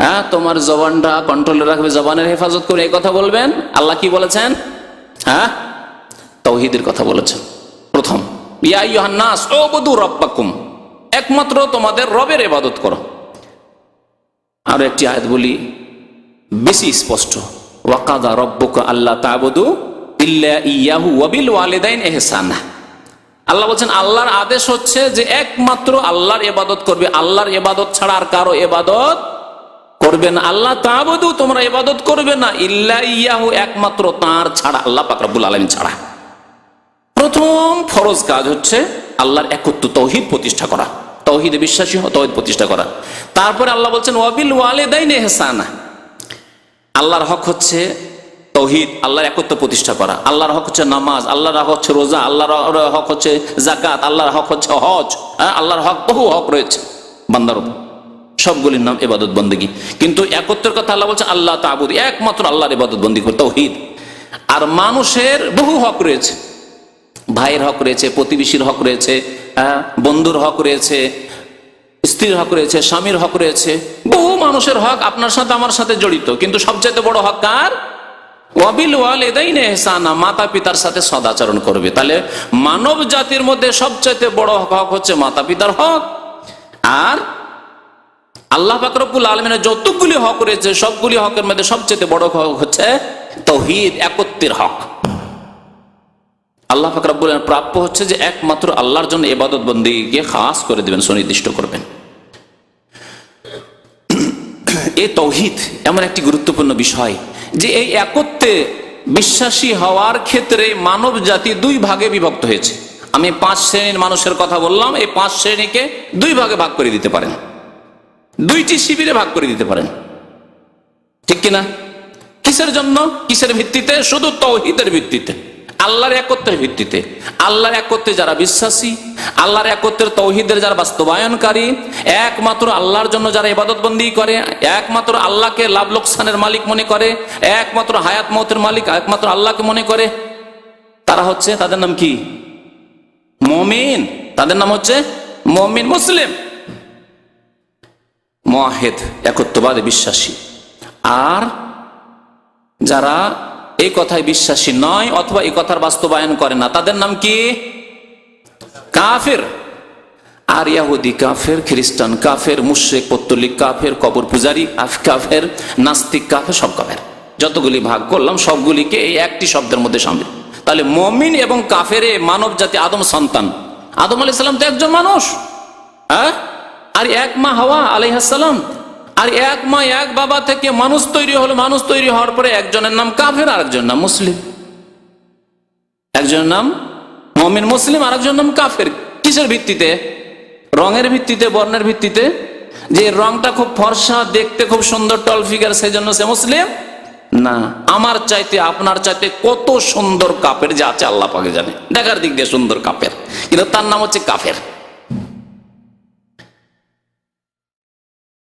[SPEAKER 5] হ্যাঁ, তোমার জবানটা কন্ট্রোলে রাখবে, জবানের হেফাজত করবে, এই কথা বলবেন। আল্লাহ কি বলেছেন? হ্যাঁ, তাওহীদের কথা বলেছেন প্রথম। ইয়া আইয়ুহান নাস উবুদু রাব্বাকুম, একমাত্র তোমাদের রবের ইবাদত করো। আর একটি আয়াত বলি, বেশি স্পষ্ট, ওয়াকাদা রব্বুকা আল্লা তা'বুদু ইল্লা ইয়াহু ওয়া বিল ওয়ালিদাইনি ইহসানা। আল্লাহ বলছেন আল্লাহর আদেশ হচ্ছে যে একমাত্র আল্লাহর ইবাদত করবে, আল্লাহর ইবাদত ছাড়া আর কারো ইবাদত করবে না। আল্লাহ তা'বুদু, তোমরা ইবাদত করবে না, ইল্লা ইয়াহু, একমাত্র তার ছাড়া, আল্লাহ পাক রব্বুল আলামিন ছাড়া। প্রথম ফরজ কাজ হচ্ছে আল্লাহর একত্ব, তাওহীদ প্রতিষ্ঠা করা, তাওহীদে বিশ্বাসী হওয়া, তাওহীদ প্রতিষ্ঠা করা। তারপরে আল্লাহ বলছেন ওয়া বিল ওয়ালিদাইনি ইহসানা, আল্লাহর হক হচ্ছে তাওহীদ, আল্লাহর একত্ব প্রতিষ্ঠা করা। আল্লাহর হক হচ্ছে নামাজ, আল্লাহর হক হচ্ছে রোজা, আল্লাহর হক হচ্ছে যাকাত, আল্লাহর হক হচ্ছে হজ। আল্লাহর হক, বহু হক রয়েছে বান্দার উপর, সবগুলির নাম ইবাদত বন্দেগী। কিন্তু একত্বের কথা আল্লাহ বলছেন আল্লাহ তা'বুদু, একমাত্র আল্লাহর ইবাদত বন্দেগী, তাওহীদ। আর মানুষের বহু হক রয়েছে, ভাইয়ের হক রয়েছে, প্রতিবেশীর হক রয়েছে, বন্ধুর হক রয়েছে, স্ত্রীর হক রয়েছে, স্বামীর হক রয়েছে, বহু মানুষের হক আপনার সাথে আমার সাথে জড়িত। কিন্তু সবচাইতে বড় হক কার? ওয়া বিল ওয়ালিদাইনি ইহসানা, মাতা পিতার সাথে সদাচরণ করবে। তাহলে মানব জাতির মধ্যে সবচাইতে বড় হক হচ্ছে মাতা পিতার হক। আর আল্লাহ পাক রব্বুল আলামিনের যতগুলি হক রয়েছে সবগুলি হকের মধ্যে সবচাইতে বড় হক হচ্ছে তাওহীদ, একত্বের হক। আল্লাহ পাক রব্বুল আলামিন প্রাপ্য হচ্ছে যে একমাত্র আল্লাহর জন্য ইবাদত বন্দেগীকে খাস করে দিবেন, সুনির্দিষ্ট করবেন। এই তাওহীদ এমন একটি গুরুত্বপূর্ণ বিষয় যে এই একত্বে বিশ্বাসী হওয়ার ক্ষেত্রে মানব জাতি 2 ভাগে বিভক্ত হয়েছে। আমি 5 শ্রেণীর মানুষের কথা বললাম, এই 5 শ্রেণীকে 2 ভাগে ভাগ করে দিতে পারেন, 2টি শিবিরে ভাগ করে দিতে পারেন, ঠিক কিনা? কিসের জন্য, কিসের ভিত্তিতে? শুধু তাওহীদের ভিত্তিতে, আল্লাহর একত্বের ভিত্তিতে। আল্লাহর একত্বে যারা বিশ্বাসী, আল্লাহর একত্বের তাওহীদের যারা বাস্তবায়নকারী, একমাত্র আল্লাহর জন্য যারা ইবাদতবন্দি করে, একমাত্র আল্লাহকে লাভ লোকসানের মালিক মনে করে, একমাত্র হায়াত মওতের মালিক একমাত্র আল্লাহকে মনে করে, তারা হচ্ছে, তাদের নাম কি? মুমিন। তাদের নাম হচ্ছে মুমিন, মুসলিম, মুওয়াহিদ, একত্ববাদে বিশ্বাসী। আর যারা এই কথায় বিশ্বাসী নয় অথবা এই কথার বাস্তবায়ন করে না, তাদের নাম কি? কাফের। আর ইহুদি কাফের, খ্রিস্টান কাফের, মুশরিক, পত্তলিক কাফের, কবর পূজারী কাফের, নাস্তিক কাফের, সব কাফের। যতগুলি ভাগ করলাম সবগুলিকে এই একটি শব্দের মধ্যে শামিল। তাহলে মুমিন এবং কাফের মানব জাতি, আদম সন্তান। আদম আলাইহিস সালাম তো একজন মানুষ, হ্যাঁ? আর এক মা হাওয়া আলাইহিস সালাম, আর এক মা এক বাবা থেকে মানুষ তৈরি হলো। মানুষ তৈরি হওয়ার পরে একজনের নাম কাফের, আরেকজনের নাম মুসলিম। একজনের নাম মুমিন মুসলিম, আরেকজনের নাম কাফের। কিসের ভিত্তিতে? রঙের ভিত্তিতে, বর্ণের ভিত্তিতে। যে রংটা খুব ফর্সা, দেখতে খুব সুন্দর, টল ফিগার, সেই জন্য সে মুসলিম না। আমার চাইতে আপনার চাইতে কত সুন্দর কাফের যে আছে আল্লাহ পাকে জানে। দেখার দিক দিয়ে সুন্দর কাফের, কিন্তু তার নাম হচ্ছে কাফের,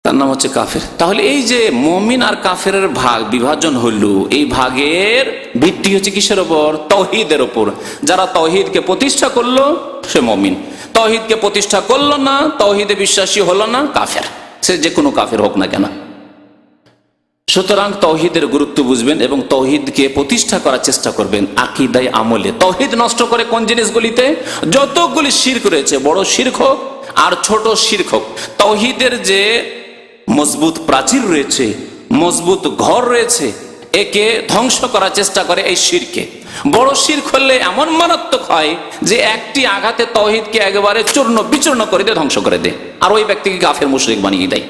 [SPEAKER 5] তার নাম হচ্ছে কাফের। তাহলে এই যে মুমিন আর কাফের ভাগ, বিভাজন হলো, এই ভাগের ভিত্তি হচ্ছে কিসের ওপর? তাওহীদের ওপর। যারা তাওহীদকে প্রতিষ্ঠা করলো সে মুমিন, তাওহীদকে প্রতিষ্ঠা করলো না, তাওহীদে বিশ্বাসী হলো না, কাফের। সে যে কোনো কাফের হোক না কেন। সুতরাং তাওহীদের গুরুত্ব বুঝবেন এবং তাওহীদকে প্রতিষ্ঠা করার চেষ্টা করবেন আকীদায়, আমলে। তাওহীদ নষ্ট করে কোন জিনিসগুলিতে? যতগুলি শিরক রয়েছে, বড় শিরক হোক আর ছোট শিরক হোক, তাওহীদের যে মজবুত প্রাচীর রয়েছে, মজবুত ঘর রয়েছে, একে ধ্বংস করার চেষ্টা করে এই শিরকে। বড় শিরক হলে এমন মারাত্মক হয় যে একটি আঘাতে তাওহীদকে একেবারে চূর্ণ বিচূর্ণ করে দিয়ে ধ্বংস করে দেয়, আর ওই ব্যক্তিকে কাফের মুশরিক বানিয়ে দেয়।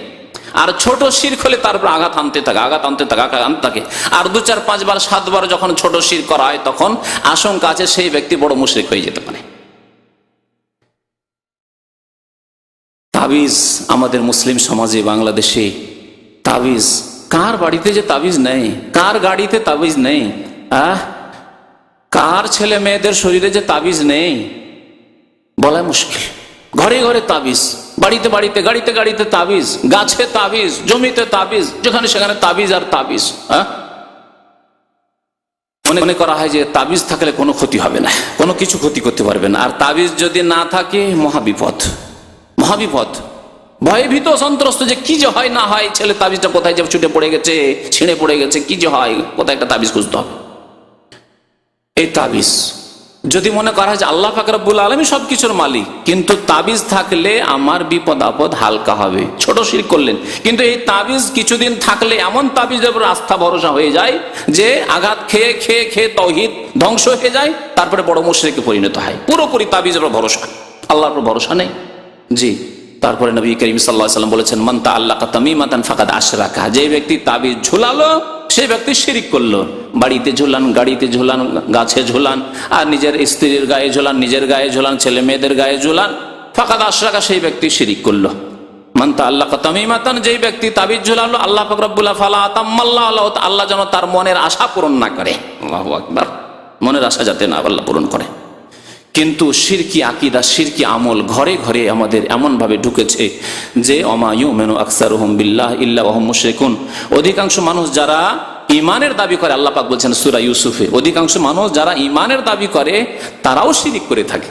[SPEAKER 5] আর ছোট শিরক হলে তারপর আঘাত আনতে থাকে, আঘাত আনতে থাকে, আঘাত আনতে থাকে। আর 2, 4, 5 বার 7 বার যখন ছোট শিরক করা হয়, তখন আশঙ্কা আছে সেই ব্যক্তি বড় মুশরিক হয়ে যেতে পারে। তাবিজ আমাদের মুসলিম সমাজে, বাংলাদেশে তাবিজ, কার বাড়িতে যে তাবিজ নেই, কার গাড়িতে তাবিজ নেই, কার ছেলে মেয়েদের শরীরে যে তাবিজ নেই বলা মুশকিল। ঘরে ঘরে তাবিজ, বাড়িতে বাড়িতে, গাড়িতে গাড়িতে তাবিজ, গাছে তাবিজ, জমিতে তাবিজ, যেখানে সেখানে তাবিজ আর তাবিজ। মনে করা হয় যে তাবিজ থাকলে কোনো ক্ষতি হবে না, কোনো কিছু ক্ষতি করতে পারবে না। আর তাবিজ যদি না থাকে মহাবিপদ, মহাবিপদ। ভয়ে ভীত সন্ত্রস্ত যে কি যে হয় না হয়, ছেলে তাবিজটা কোথায় যে ছুটে পড়ে গেছে, ছিঁড়ে পড়ে গেছে, কি যে হয়, কোথায় একটা তাবিজ খুঁজতে হবে। এই তাবিজ যদি মনে করা হয় যে আল্লাহ পাক রব্বুল আলামিন সবকিছুর মালিক, কিন্তু তাবিজ থাকলে আমার বিপদ আপদ হালকা হবে, ছোট শিরক করলেন। কিন্তু এই তাবিজ কিছুদিন থাকলে এমন তাবিজের উপর আস্থা ভরসা হয়ে যায় যে আঘাত খেয়ে খেয়ে খেয়ে তাওহীদ ধ্বংস হয়ে যায়, তারপরে বড় মুশরিকে পরিণত হয়। পুরোপুরি তাবিজের উপর ভরসা, আল্লাহর উপর ভরসা নেই। জি, তারপরে নবী করিম সাল্লাল্লাহু আলাইহি ওয়াসাল্লাম বলেছেন, মান তাআল্লাকা তামিমাতান ফাকাদ আশরাকা, যে ব্যক্তি তাবিজ ঝুলালো সেই ব্যক্তি শিরিক করলো। বাড়িতে ঝুলান, গাড়িতে ঝুলান, গাছে ঝুলান, আর নিজের স্ত্রীর গায়ে ঝুলান, নিজের গায়ে ঝুলান, ছেলে মেয়েদের গায়ে ঝুলান, ফাকাদ আশরাকা, সেই ব্যক্তি শিরিক করলো। মান তাআল্লাকা তামিমাতান, যেই ব্যক্তি তাবিজ ঝুলালো, আল্লাহ পাক রব্বুল ফালা আতাম্মাল্লাহু লাহু, আল্লাহ যেন তার মনের আশা পূরণ না করে। আল্লাহু আকবার, মনের আশা যাতে না আল্লাহ পূরণ করে। কিন্তু শিরকি আকীদা, শিরকি আমল ঘরে ঘরে আমাদের এমন ভাবে ঢুকেছে যে ওমা ইউমিনু আকসারুহুম বিল্লাহ ইল্লা ওয়া হুম মুশরিকুন। অধিকাংশ মানুষ যারা ঈমানের দাবি করে, আল্লাহ পাক বলছেন সূরা ইউসুফে, অধিকাংশ মানুষ যারা ঈমানের দাবি করে তারাও শিরিক করে থাকে।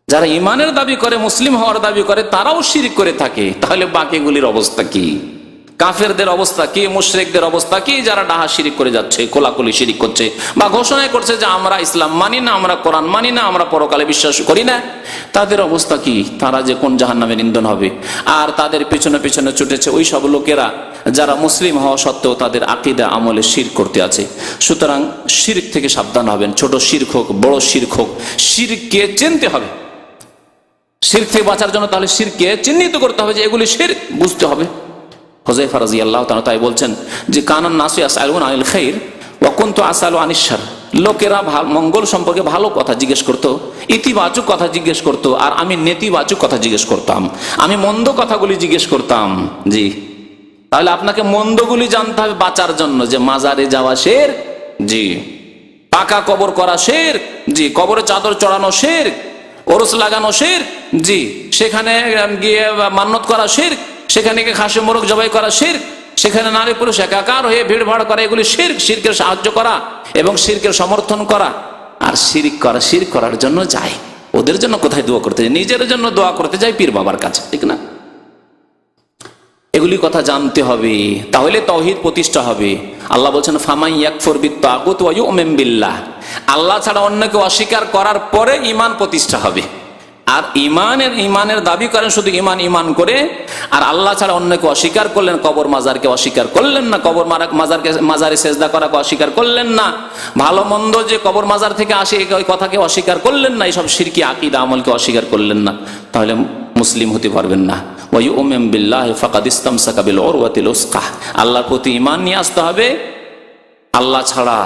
[SPEAKER 5] যারা ঈমানের দাবি করে, মুসলিম হওয়ার দাবি করে, তারাও শিরিক করে থাকে। তাহলে বাকিগুলির অবস্থা কি? কাফেরদের অবস্থা কি? মুশরিকদের অবস্থা কি? যারা ডাহা শিরিক করে যাচ্ছে, কোলাকুলি শিরিক করছে, বা ঘোষণা করছে যে আমরা ইসলাম মানি না, আমরা কোরআন মানি না, আমরা পরকালে বিশ্বাস করি না, তাদের অবস্থা কি? তারা যে কোন জাহান্নামের ইন্ধন হবে। আর তাদের পিছনে পিছনে ছুটেছে ওই সব লোকেরা যারা মুসলিম হওয়া সত্ত্বেও তাদের আকীদা আমলে শিরক করতে আছে। সুতরাং শিরক থেকে সাবধান হবেন, ছোট শিরক হোক বড় শিরক হোক, শিরককে চিনতে হবে। শিরক থেকে বাঁচার জন্য তাহলে শিরককে চিহ্নিত করতে হবে যে এগুলি শিরক, বুঝতে হবে। হুযায়ফা রাদিয়াল্লাহু তাআলা তাই বলছেন যে কানান নাসু ইয়াসআলুনা আনিল খাইর ওয়া কুনতু আসআলু আনিশ শার, লোকেরা মঙ্গল সম্পর্কে ভালো কথা জিজ্ঞেস করতো, ইতিবাচক কথা জিজ্ঞেস করতো, আর আমি নেতিবাচক কথা জিজ্ঞেস করতাম, আমি মন্দ কথাগুলি জিজ্ঞেস করতাম। জি, তাহলে আপনাকে মন্দগুলি জানতে হবে বাঁচার জন্য, যে মাজারে যাওয়া শিরক, জি, পাকা কবর করা শিরক, জি, কবরে চাদর চড়ানো শিরক, ওরস লাগানো শিরক, জি, সেখানে গিয়ে মান্নত করা শিরক, সেখানে গিয়ে খাসি মোরগ জবাই করা শিরক, সেখানে নারী পুরুষ একাকার হয়ে ভিড় ভাড় করা, এগুলি শিরক। শিরকের সাহায্য করা এবং শিরকের সমর্থন করা। আর শিরক করার জন্য যায়, ওদের জন্য কোথায় দোয়া করতে যায়? নিজের জন্য দোয়া করতে যায় পীর বাবার কাছে, ঠিক না? এগুলি কথা জানতে হবে, তাহলে তাওহীদ প্রতিষ্ঠা হবে। আল্লাহ বলছেন ফামান ইয়াকফুর বিত-তাগুত ওয়া ইউমিন বিল্লাহ, আল্লাহ ছাড়া অন্যকে অস্বীকার করার পরে ঈমান প্রতিষ্ঠা হবে। আর ঈমানের দাবি করেন শুধু ঈমান করে, আর আল্লাহ ছাড়া অন্যকে অস্বীকার করলেন, কবর মাজারকে অস্বীকার করলেন না, কবর মাজারে সেজদা করাকে অস্বীকার করলেন না, ভালো মন্দ যে কবর মাজার থেকে আসে ওই কথাকে অস্বীকার করলেন না, এইসব শিরকি আকীদা আমলকে অস্বীকার করলেন না, তাহলে মুসলিম হতে পারবেন না। ওয়া ইউমিন বিল্লাহি ফাকাদ ইসতামসাকা বিল উরওয়াতিল উসকা, আল্লাহর প্রতি ঈমান নিয়ে আসতে হবে। আল্লাহ ছাড়া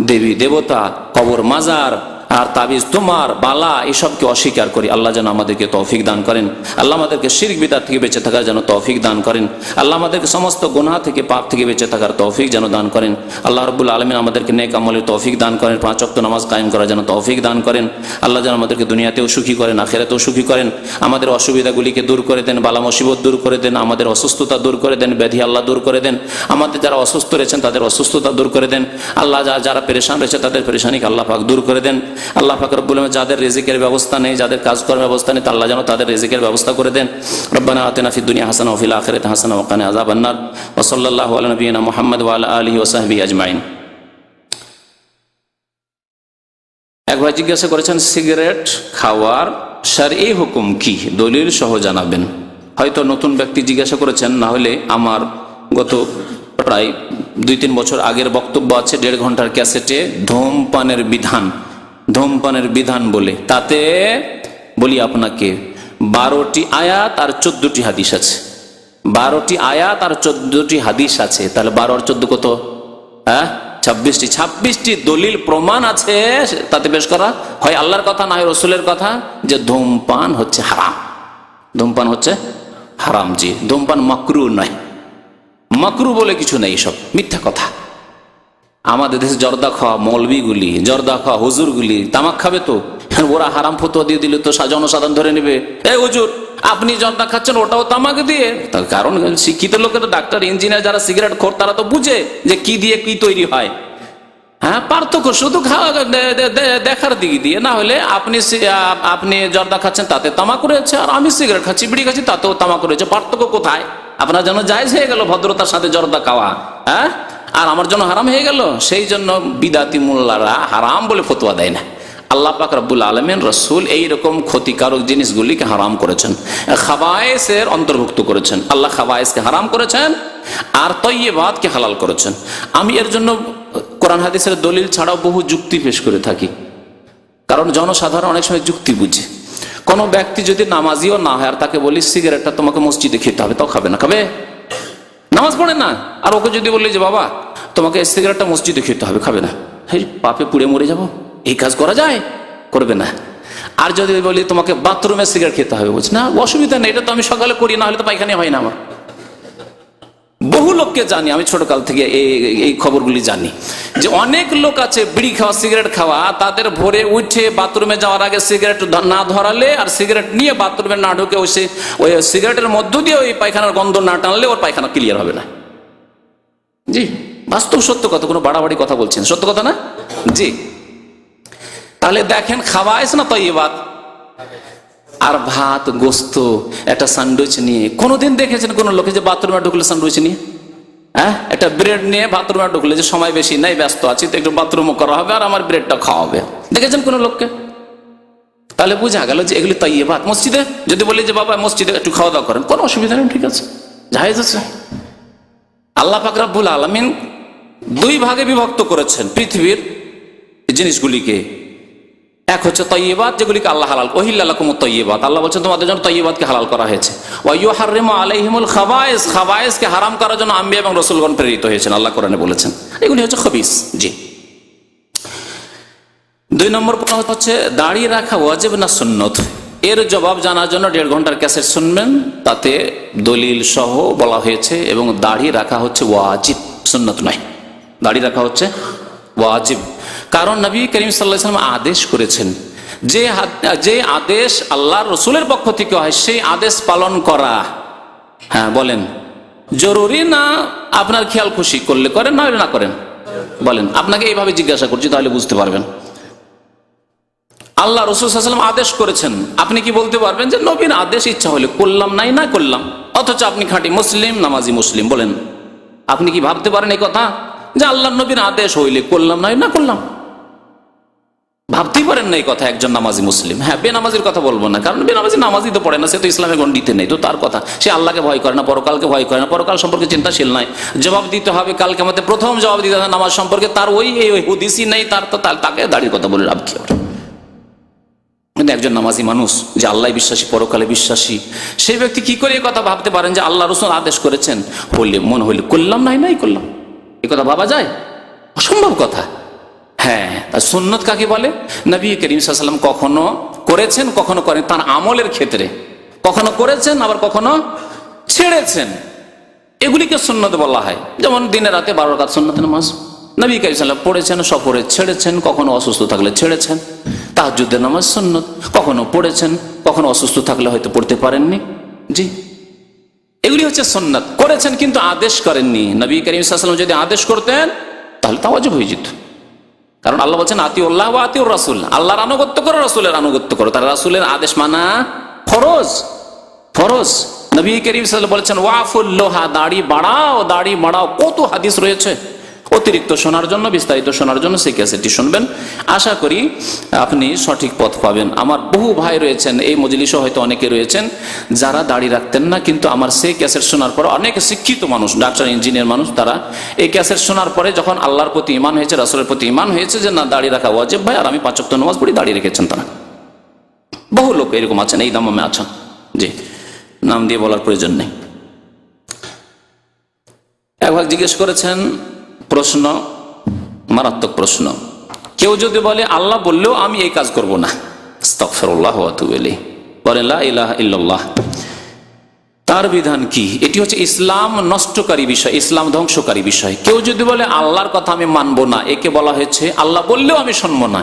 [SPEAKER 5] দেবী দেবতা, কবর মাজার আর তাবিজ তোমার বালা এসবকে অস্বীকার করি। আল্লাহ যেন আমাদেরকে তৌফিক দান করেন, আল্লাহ আমাদেরকে শিরক বিদআত থেকে বেঁচে থাকার যেন তৌফিক দান করেন, আল্লাহ আমাদেরকে সমস্ত গুনাহ থেকে পাপ থেকে বেঁচে থাকার তৌফিক যেন দান করেন। আল্লাহ রাব্বুল আলামিন আমাদেরকে নেক আমলের তৌফিক দান করেন, 5 ওয়াক্ত নামাজ কায়েম করার যেন তৌফিক দান করেন। আল্লাহ যেন আমাদেরকে দুনিয়াতেও সুখী করেন, আখিরাতেও সুখী করেন, আমাদের অসুবিধাগুলিকে দূর করে দেন, বালা মুসিবত দূর করে দেন, আমাদের অসুস্থতা দূর করে দেন, ব্যাধি আল্লাহ দূর করে দেন, আমাদের যারা অসুস্থ রয়েছেন তাদের অসুস্থতা দূর করে দেন। আল্লাহ যারা পেরেশান রয়েছে তাদের পেরেশানিকে আল্লাহ পাক দূর করে দেন। আল্লাহ পাক রব্বুল আলামিন যাদের রিজিকের ব্যবস্থা নেই, যাদের কাজ করার ব্যবস্থা নেই, আল্লাহ যেন তাদের রিজিকের ব্যবস্থা করে দেন। রব্বানা আতিনা ফিদ দুনিয়া হাসানাহ ওয়া ফিল আখিরাতি হাসানাহ ওয়া কিনা আযাবান নার। ওয়া সাল্লাল্লাহু আলা নবিয়িনা মুহাম্মদ ওয়া আলা আলিহি ওয়া সাহবিহি আজমাইন। এক ভাই জিজ্ঞাসা করেছেন সিগারেট খাওয়ার শরঈ হুকুম কি, দলিল সহ জানাবেন। হয়তো নতুন ব্যক্তি জিজ্ঞাসা করেছেন, না হলে আমার গত প্রায় 2-3 বছর আগের বক্তব্য আছে 1.5 ঘন্টার ক্যাসেটে, ধূমপানের বিধান বলে, তাতে বলি আপনাকে 12টি আয়াত আর 14টি হাদিস আছে। 12টি আয়াত আর 14টি হাদিস আছে, তাহলে 12 আর 14 কত? 26টি দলিল প্রমাণ আছে তাতে পেশ করা হয় আল্লাহর কথা, না হয় রসুলের কথা, যে ধূমপান হচ্ছে হারাম, ধূমপান হচ্ছে হারাম। জি, ধূমপান মাকরু নয়, মাকরু বলে কিছু নেই, সব মিথ্যা কথা। আমাদের দেশে জর্দা খাওয়া মৌলবিগুলি, জর্দা খাওয়া হুজুরগুলি তামাক খাবে, তো ওরা হারাম ফতোয়া দিয়ে দিলে তো জনসাধারণ ধরে নেবে, এই হুজুর আপনি জর্দা খাচ্ছেন ওটাও তামাক দিয়ে। তার কারণ শিক্ষিত লোকেরা, ডাক্তার ইঞ্জিনিয়ার যারা সিগারেট খোর, তারা তো বুঝে যে কি দিয়ে কি তৈরি হয়। হ্যাঁ, পার্থক্য শুধু খাওয়া দেখার দিক দিয়ে, না হলে আপনি জর্দা খাচ্ছেন তাতে তামাক রয়েছে, আর আমি সিগারেট খাচ্ছি, বিড়ি খাচ্ছি তাতেও তামাক রয়েছে, পার্থক্য কোথায়? আপনার জন্য জায়েজ হয়ে গেল ভদ্রতার সাথে জর্দা খাওয়া, হ্যাঁ, আর আমার জন্য হারাম হয়ে গেল। সেই জন্য বিদাতি মোল্লারা হারাম বলে ফতোয়া দেয় না। আল্লাহ পাক রব্বুল আলামিন, রাসূল এইরকম ক্ষতিকারক জিনিসগুলিকে হারাম করেছেন, খাবায়েসের অন্তর্ভুক্ত করেছেন। আল্লাহ খাবায়েসকে হারাম করেছেন আর তয়্যিবাতকে হালাল করেছেন। আমি এর জন্য কোরআন হাদিসের দলিল ছাড়াও বহু যুক্তি পেশ করে থাকি, কারণ জনসাধারণ অনেক সময় যুক্তি বুঝে। কোনো ব্যক্তি যদি নামাজিও না হয় আর তাকে বলি সিগারেটটা তোমাকে মসজিদে খেতে হবে, তাও খাবে না, খাবে? নামাজ পড়ে না, আর ওকে যদি বলি যে বাবা তোমাকে সিগারেটটা মসজিদে খেতে হবে, খাবে না। এই পাপে পুড়ে মরে যাবো, এই কাজ করা যায়? করবে না। আর যদি বলি তোমাকে বাথরুমে সিগারেট খেতে হবে, বলছি না অসুবিধা নেই, এটা তো আমি সকালে করি, না হলে তো পায়খানা হয় না আমার। বহু লোককে জানি আমি, ছোটকাল থেকে এই খবরগুলি জানি, যে অনেক লোক আছে বিড়ি খাওয়া সিগারেট খাওয়া, তাদের ভোরে উঠে বাথরুমে যাওয়ার আগে সিগারেট না ধরালে আর সিগারেট নিয়ে বাথরুমে না ঢুকে ওই সিগারেটের মধ্য দিয়ে ওই পায়খানার গন্ধ না টানলে ওর পায়খানা ক্লিয়ার হবে না। জি, বাস্তব সত্য কথা, কোনো বাড়াবাড়ি কথা বলছেন, সত্য কথা না? জি, তাহলে দেখেন খাওয়াইস না তয়্যিবাত। আর ভাত গোস্ত একটা স্যান্ডউইচ নিয়ে, কোনোদিন দেখেছেন কোন লোকে যে বাথরুমে ঢুকলে স্যান্ডউইচ নিয়ে, হ্যাঁ, একটা ব্রেড নিয়ে বাথরুমে ঢুকলে, যে সময় বেশি নাই, ব্যস্ত আছি, তো একটু বাথরুমও করা হবে আর আমার ব্রেডটা খাওয়া হবে, দেখেছেন কোন লোককে? তাহলে বোঝা গেল যে এগুলি তয়্যিবাত। মসজিদে যদি বলি যে বাবা মসজিদে একটু খাওয়া দাওয়া করেন, কোনো অসুবিধা নেই, ঠিক আছে, জায়েজ আছে। আল্লাহ পাক রব্বুল আলামিন 2 ভাগে বিভক্ত করেছেন পৃথিবীর জিনিসগুলিকে। এক হচ্ছে তয়্যিবাত, যেগুলিকে আল্লাহ হালাল, উহিল্লা লাকুমুত তয়্যিবাত, আল্লাহ বলছেন তোমাদের জন্য তয়্যিবাতকে হালাল করা হয়েছে। ওয়া ইউহাররিমু আলাইহিমুল খাবায়েস, খাবায়েসকে হারাম করার জন্য আম্বিয়া এবং রাসূলগণ প্রেরিত হয়েছেন, আল্লাহ কোরআনে বলেছেন। এগুলি হচ্ছে খবিস। জি, 2 নম্বর প্রশ্ন হচ্ছে দাড়ি রাখা ওয়াজিব না সুন্নত। এর জবাব জানার জন্য 1.5 ঘন্টার ক্যাসেট শুনবেন, তাতে দলিল সহ বলা হয়েছে। এবং দাড়ি রাখা হচ্ছে ওয়াজিব, সুন্নত নয়। দাড়ি রাখা হচ্ছে ওয়াজিব, কারণ নবী করিম সাল্লাল্লাহু আলাইহি ওয়াসাল্লাম আদেশ করেছেন। যে আদেশ আল্লাহর রসুলের পক্ষ থেকে হয় সেই আদেশ পালন করা, হ্যাঁ বলেন, জরুরি না আপনার খেয়াল খুশি করলে করেন, না না করেন? বলেন, আপনাকে এইভাবে জিজ্ঞাসা করছি তাহলে বুঝতে পারবেন। আল্লাহ রসুল সাল্লাল্লাহু আলাইহি ওয়াসাল্লাম আদেশ করেছেন, আপনি কি বলতে পারবেন যে নবীর আদেশ ইচ্ছা হলে করলাম, নাই না করলাম? অথচ আপনি খাঁটি মুসলিম, নামাজি মুসলিম। বলেন, আপনি কি ভাবতে পারেন এই কথা যে আল্লাহ নবীর আদেশ হইলে করলাম, নাই না করলাম? ভাবতেই পারেন না এই কথা একজন নামাজি মুসলিম। হ্যাঁ, বেনামাজির কথা বলবো না, কারণ বেনামাজি নামাজি তো পড়ে না, সে তো ইসলামের গণ্ডিতে নেই, তো তার কথা, সে আল্লাহকে ভয় করে না, পরকালকে ভয় করে না, পরকাল সম্পর্কে চিন্তাশীল নাই। জবাব দিতে হবে কালকে আমাদের, প্রথম জবাব দিতে হবে নামাজ সম্পর্কে, তার ওই হুদিসই নেই, তার তো তাকে দাড়ির কথা বলে লাভ কি হবে? কিন্তু একজন নামাজি মানুষ যে আল্লাহ বিশ্বাসী, পরকালে বিশ্বাসী, সেই ব্যক্তি কি করে এই কথা ভাবতে পারেন যে আল্লাহ রাসূল আদেশ করেছেন, হইলে মন হইলে করলাম, নাই করলাম? এই কথা ভাবা যায়? অসম্ভব কথা। হ্যাঁ, সুন্নত কাকে বলে? নবী করিম সাল্লাল্লাহু আলাইহি ওয়াসাল্লাম কখনো করেছেন, কখনো করেন, তার আমলের ক্ষেত্রে কখনো করেছেন, আবার কখনো ছেড়েছেন, এগুলিকে সুন্নত বলা হয়। যেমন দিনে রাতে 12 রাকাত সুন্নত নামাজ নবী করিম সাল্লাল্লাহু আলাইহি ওয়াসাল্লাম পড়েছেন, সফরে ছেড়েছেন, কখনো অসুস্থ থাকলে ছেড়েছেন। তাহাজ্জুদের নামাজ সুন্নত, কখনো পড়েছেন, কখনো অসুস্থ থাকলে হয়তো পড়তে পারেননি। জি, এগুলি হচ্ছে সুন্নাত, করেছেন কিন্তু আদেশ করেননি। নবী করিম সাল্লাল্লাহু আলাইহি ওয়াসাল্লাম যদি আদেশ করতেন তাহলে তা ওয়াজিব হয়ে যেত, কারণ আল্লাহ বলছেন আতিউল্লাহ ওয়া আতিউর রাসূল, আল্লাহর আনুগত্য করো, রাসূলের আনুগত্য করো। তার রাসূলের আদেশ মানা ফরজ, ফরজ। নবী করিম সাল্লাল্লাহু আলাইহি ওয়াসাল্লাম বলেছেন ওয়াফুল লোহা, দাড়ি বাড়াও। কত হাদিস রয়েছে। অতিরিক্ত শোনার জন্য, বিস্তারিত শোনার জন্য সেই ক্যাসেটটি শুনবেন, আশা করি আপনি সঠিক পথ পাবেন। আমার বহু ভাই রয়েছেন, এই মজলিসে হয়তো অনেকে রয়েছেন যারা দাড়ি রাখতেন না, কিন্তু আমার সেই ক্যাসেট শোনার পর, অনেক শিক্ষিত মানুষ, ডাক্তার ইঞ্জিনিয়ার মানুষ, তারা এই ক্যাসেট শোনার পরে যখন আল্লাহর প্রতি ঈমান হয়েছে, রাসূলের প্রতি ঈমান হয়েছে যে না দাড়ি রাখা ওয়াজিব ভাই, আর আমি 5 ওয়াক্ত নামাজ পড়ি, দাড়ি রেখেছেন তারা। বহু লোক এরকম আছেন, এই দামে আছেন। জি, নাম দিয়ে বলার প্রয়োজন নেই। এক ভাই জিজ্ঞেস করেছেন প্রশ্ন, মারাত্মক প্রশ্ন, কেউ যদি বলে আল্লাহ বললেও আমি এই কাজ করব না, আস্তাগফিরুল্লাহ ওয়া আতুবু ইলাইহি, বলে লা ইলাহা ইল্লাল্লাহ, তার বিধান কি? এটি হচ্ছে ইসলাম নষ্টকারী বিষয়, ইসলাম ধ্বংসকারী বিষয়। কেউ যদি বলে আল্লাহর কথা আমি মানবো না, একে বলা হয়েছে আল্লাহ বললেও আমি শুনবো না।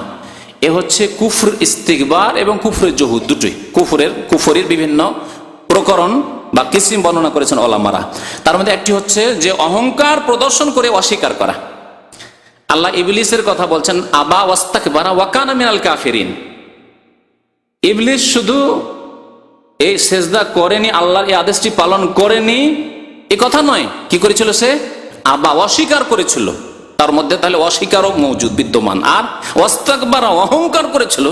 [SPEAKER 5] এ হচ্ছে কুফর ইস্তিকবার এবং কুফরের জহুদ, দুটোই। কুফরের বিভিন্ন প্রকরণ বা কিসিম বর্ণনা করেছেন ওলামারা। তার মধ্যে একটি হচ্ছে যে অহংকার প্রদর্শন করে অস্বীকার করা। আল্লাহ ইবলিসের কথা বলছেন আবা ওয়াস্তাকবারা ওয়া কানা মিনাল কাফিরিন। ইবলিস শুধু এই সেজদা করেনি, আল্লাহর এই আদেশটি পালন করেনি এ কথা নয়, কি করেছিল? সে আবা, অস্বীকার করেছিল। তার মধ্যে তাহলে অস্বীকারও মৌজুদ, বিদ্যমান। আর ওয়াস্তাকবারা, অহংকার করেছিল,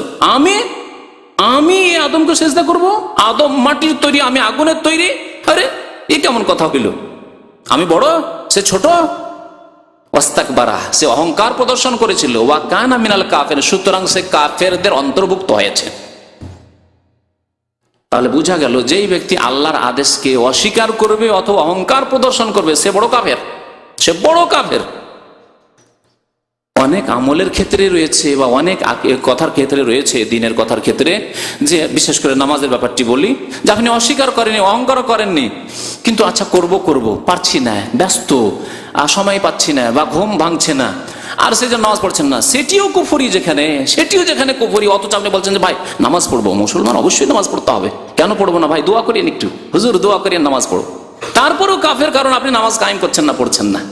[SPEAKER 5] আমি আদমকে সেজদা করব, আদম মাটির তৈরি, আমি আগুনের তৈরি। আরে এ কেমন কথা হইল? আমি বড়, সে ছোট। ওয়াস্তাকবারা, সে অহংকার প্রদর্শন করেছিল। ওয়া কানা মিনাল কাফির, সুতরাং সে কাফেরদের অন্তর্ভুক্ত হয়েছে। তাহলে বোঝা গেল যেই ব্যক্তি আল্লাহর আদেশকে অস্বীকার করবে অথবা অহংকার প্রদর্শন করবে, সে বড় কাফের, সে বড় কাফের। অনেক আমলের ক্ষেত্রে রয়েছে বা অনেক কথার ক্ষেত্রে রয়েছে, দিনের কথার ক্ষেত্রে, যে বিশেষ করে নামাজের ব্যাপারটি বলি, যে আপনি অস্বীকার করেননি, অহংকার করেননি, কিন্তু আচ্ছা করব পারছি না, ব্যস্ত, সময় পাচ্ছি না, বা ঘুম ভাঙছে না, আর সে যে নামাজ পড়ছেন না, সেটিও কুফরি, যেখানে কুফরি। অথচ আপনি বলছেন যে ভাই নামাজ পড়বো, মুসলমান অবশ্যই নামাজ পড়তে হবে, কেন পড়বো না ভাই, দোয়া করিয়েন একটু, হুজুর দোয়া করিয়েন নামাজ পড়ো, তারপরেও কাফের, কারণ আপনি নামাজ কায়েম করছেন না, পড়ছেন না।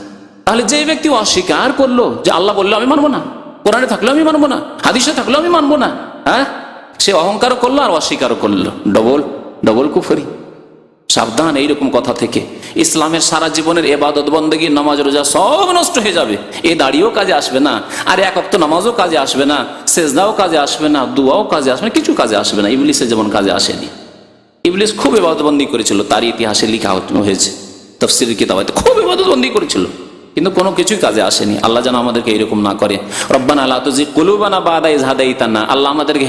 [SPEAKER 5] তাহলে যে ব্যক্তি অস্বীকার করলো যে আল্লাহ বললো আমি মানবো না, কোরআনে থাকলেও আমি মানবো না, হাদিসে থাকলেও আমি মানবো না, হ্যাঁ, সে অহংকারও করলো আর অস্বীকারও করলো, ডবল কুফরি। সাবধান এইরকম কথা থেকে। ইসলামের সারা জীবনের ইবাদত বন্দেগী, নামাজ রোজা সব নষ্ট হয়ে যাবে। এই দাড়িও কাজে আসবে না, আর এক ওয়াক্ত নামাজও কাজে আসবে না, সেজদাও কাজে আসবে না, দুয়াও কাজে আসবে না, কিছু কাজে আসবে না। ইবলিসের যেমন কাজে আসেনি। ইবলিস খুব ইবাদত বন্দি করেছিল, তার ইতিহাসে লেখা হয়েছে, তাফসীরের কিতাবে খুব ইবাদত বন্দি করেছিল, কিন্তু কোনো কিছুই কাজে আসেনি। আল্লাহ যেন আমাদেরকে এরকম না করে। রব্বানা লা তুযিগ কুলুবানা বাদা ইয হাদাইতানা, আল্লাহ আমাদেরকে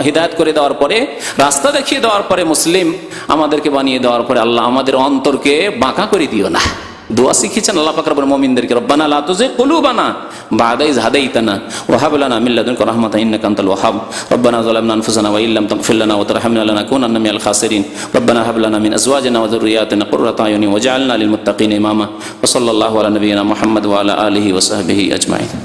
[SPEAKER 5] হিদায়াত করে দেওয়ার পরে, রাস্তা দেখিয়ে দেওয়ার পরে, মুসলিম আমাদেরকে বানিয়ে দেওয়ার পরে, আল্লাহ আমাদের অন্তরকে বাঁকা করে দিও না। দোয়া শিখিয়েছেন আল্লাহ পাক রব্বুল মুমিনদেরকে, রব্বানা লা তুযিগ কুলুবানা বা'দা ইয হাদাইতানা ওয়া হাব লানা মিন লাদুনকা রাহমাতান ইন্নাকা আনতাল ওয়াহ্হাব রব্বানা যালামনা আনফুসানা ওয়া ইল্লাম তাগফির লানা ওয়া তারহামনা লানাকুনান্না মিনাল খাসিরিন রব্বানা হাব লানা মিন আজওয়াজিনা ওয়া যুররিয়্যাতিনা কুররাতা আয়ুনি ওয়াজআলনা লিল মুত্তাকিনা ইমামা ওয়া সাল্লাল্লাহু আলা নাবিয়িনা মুহাম্মদ ওয়া আলা আলিহি ওয়া সাহবিহি আজমাইন।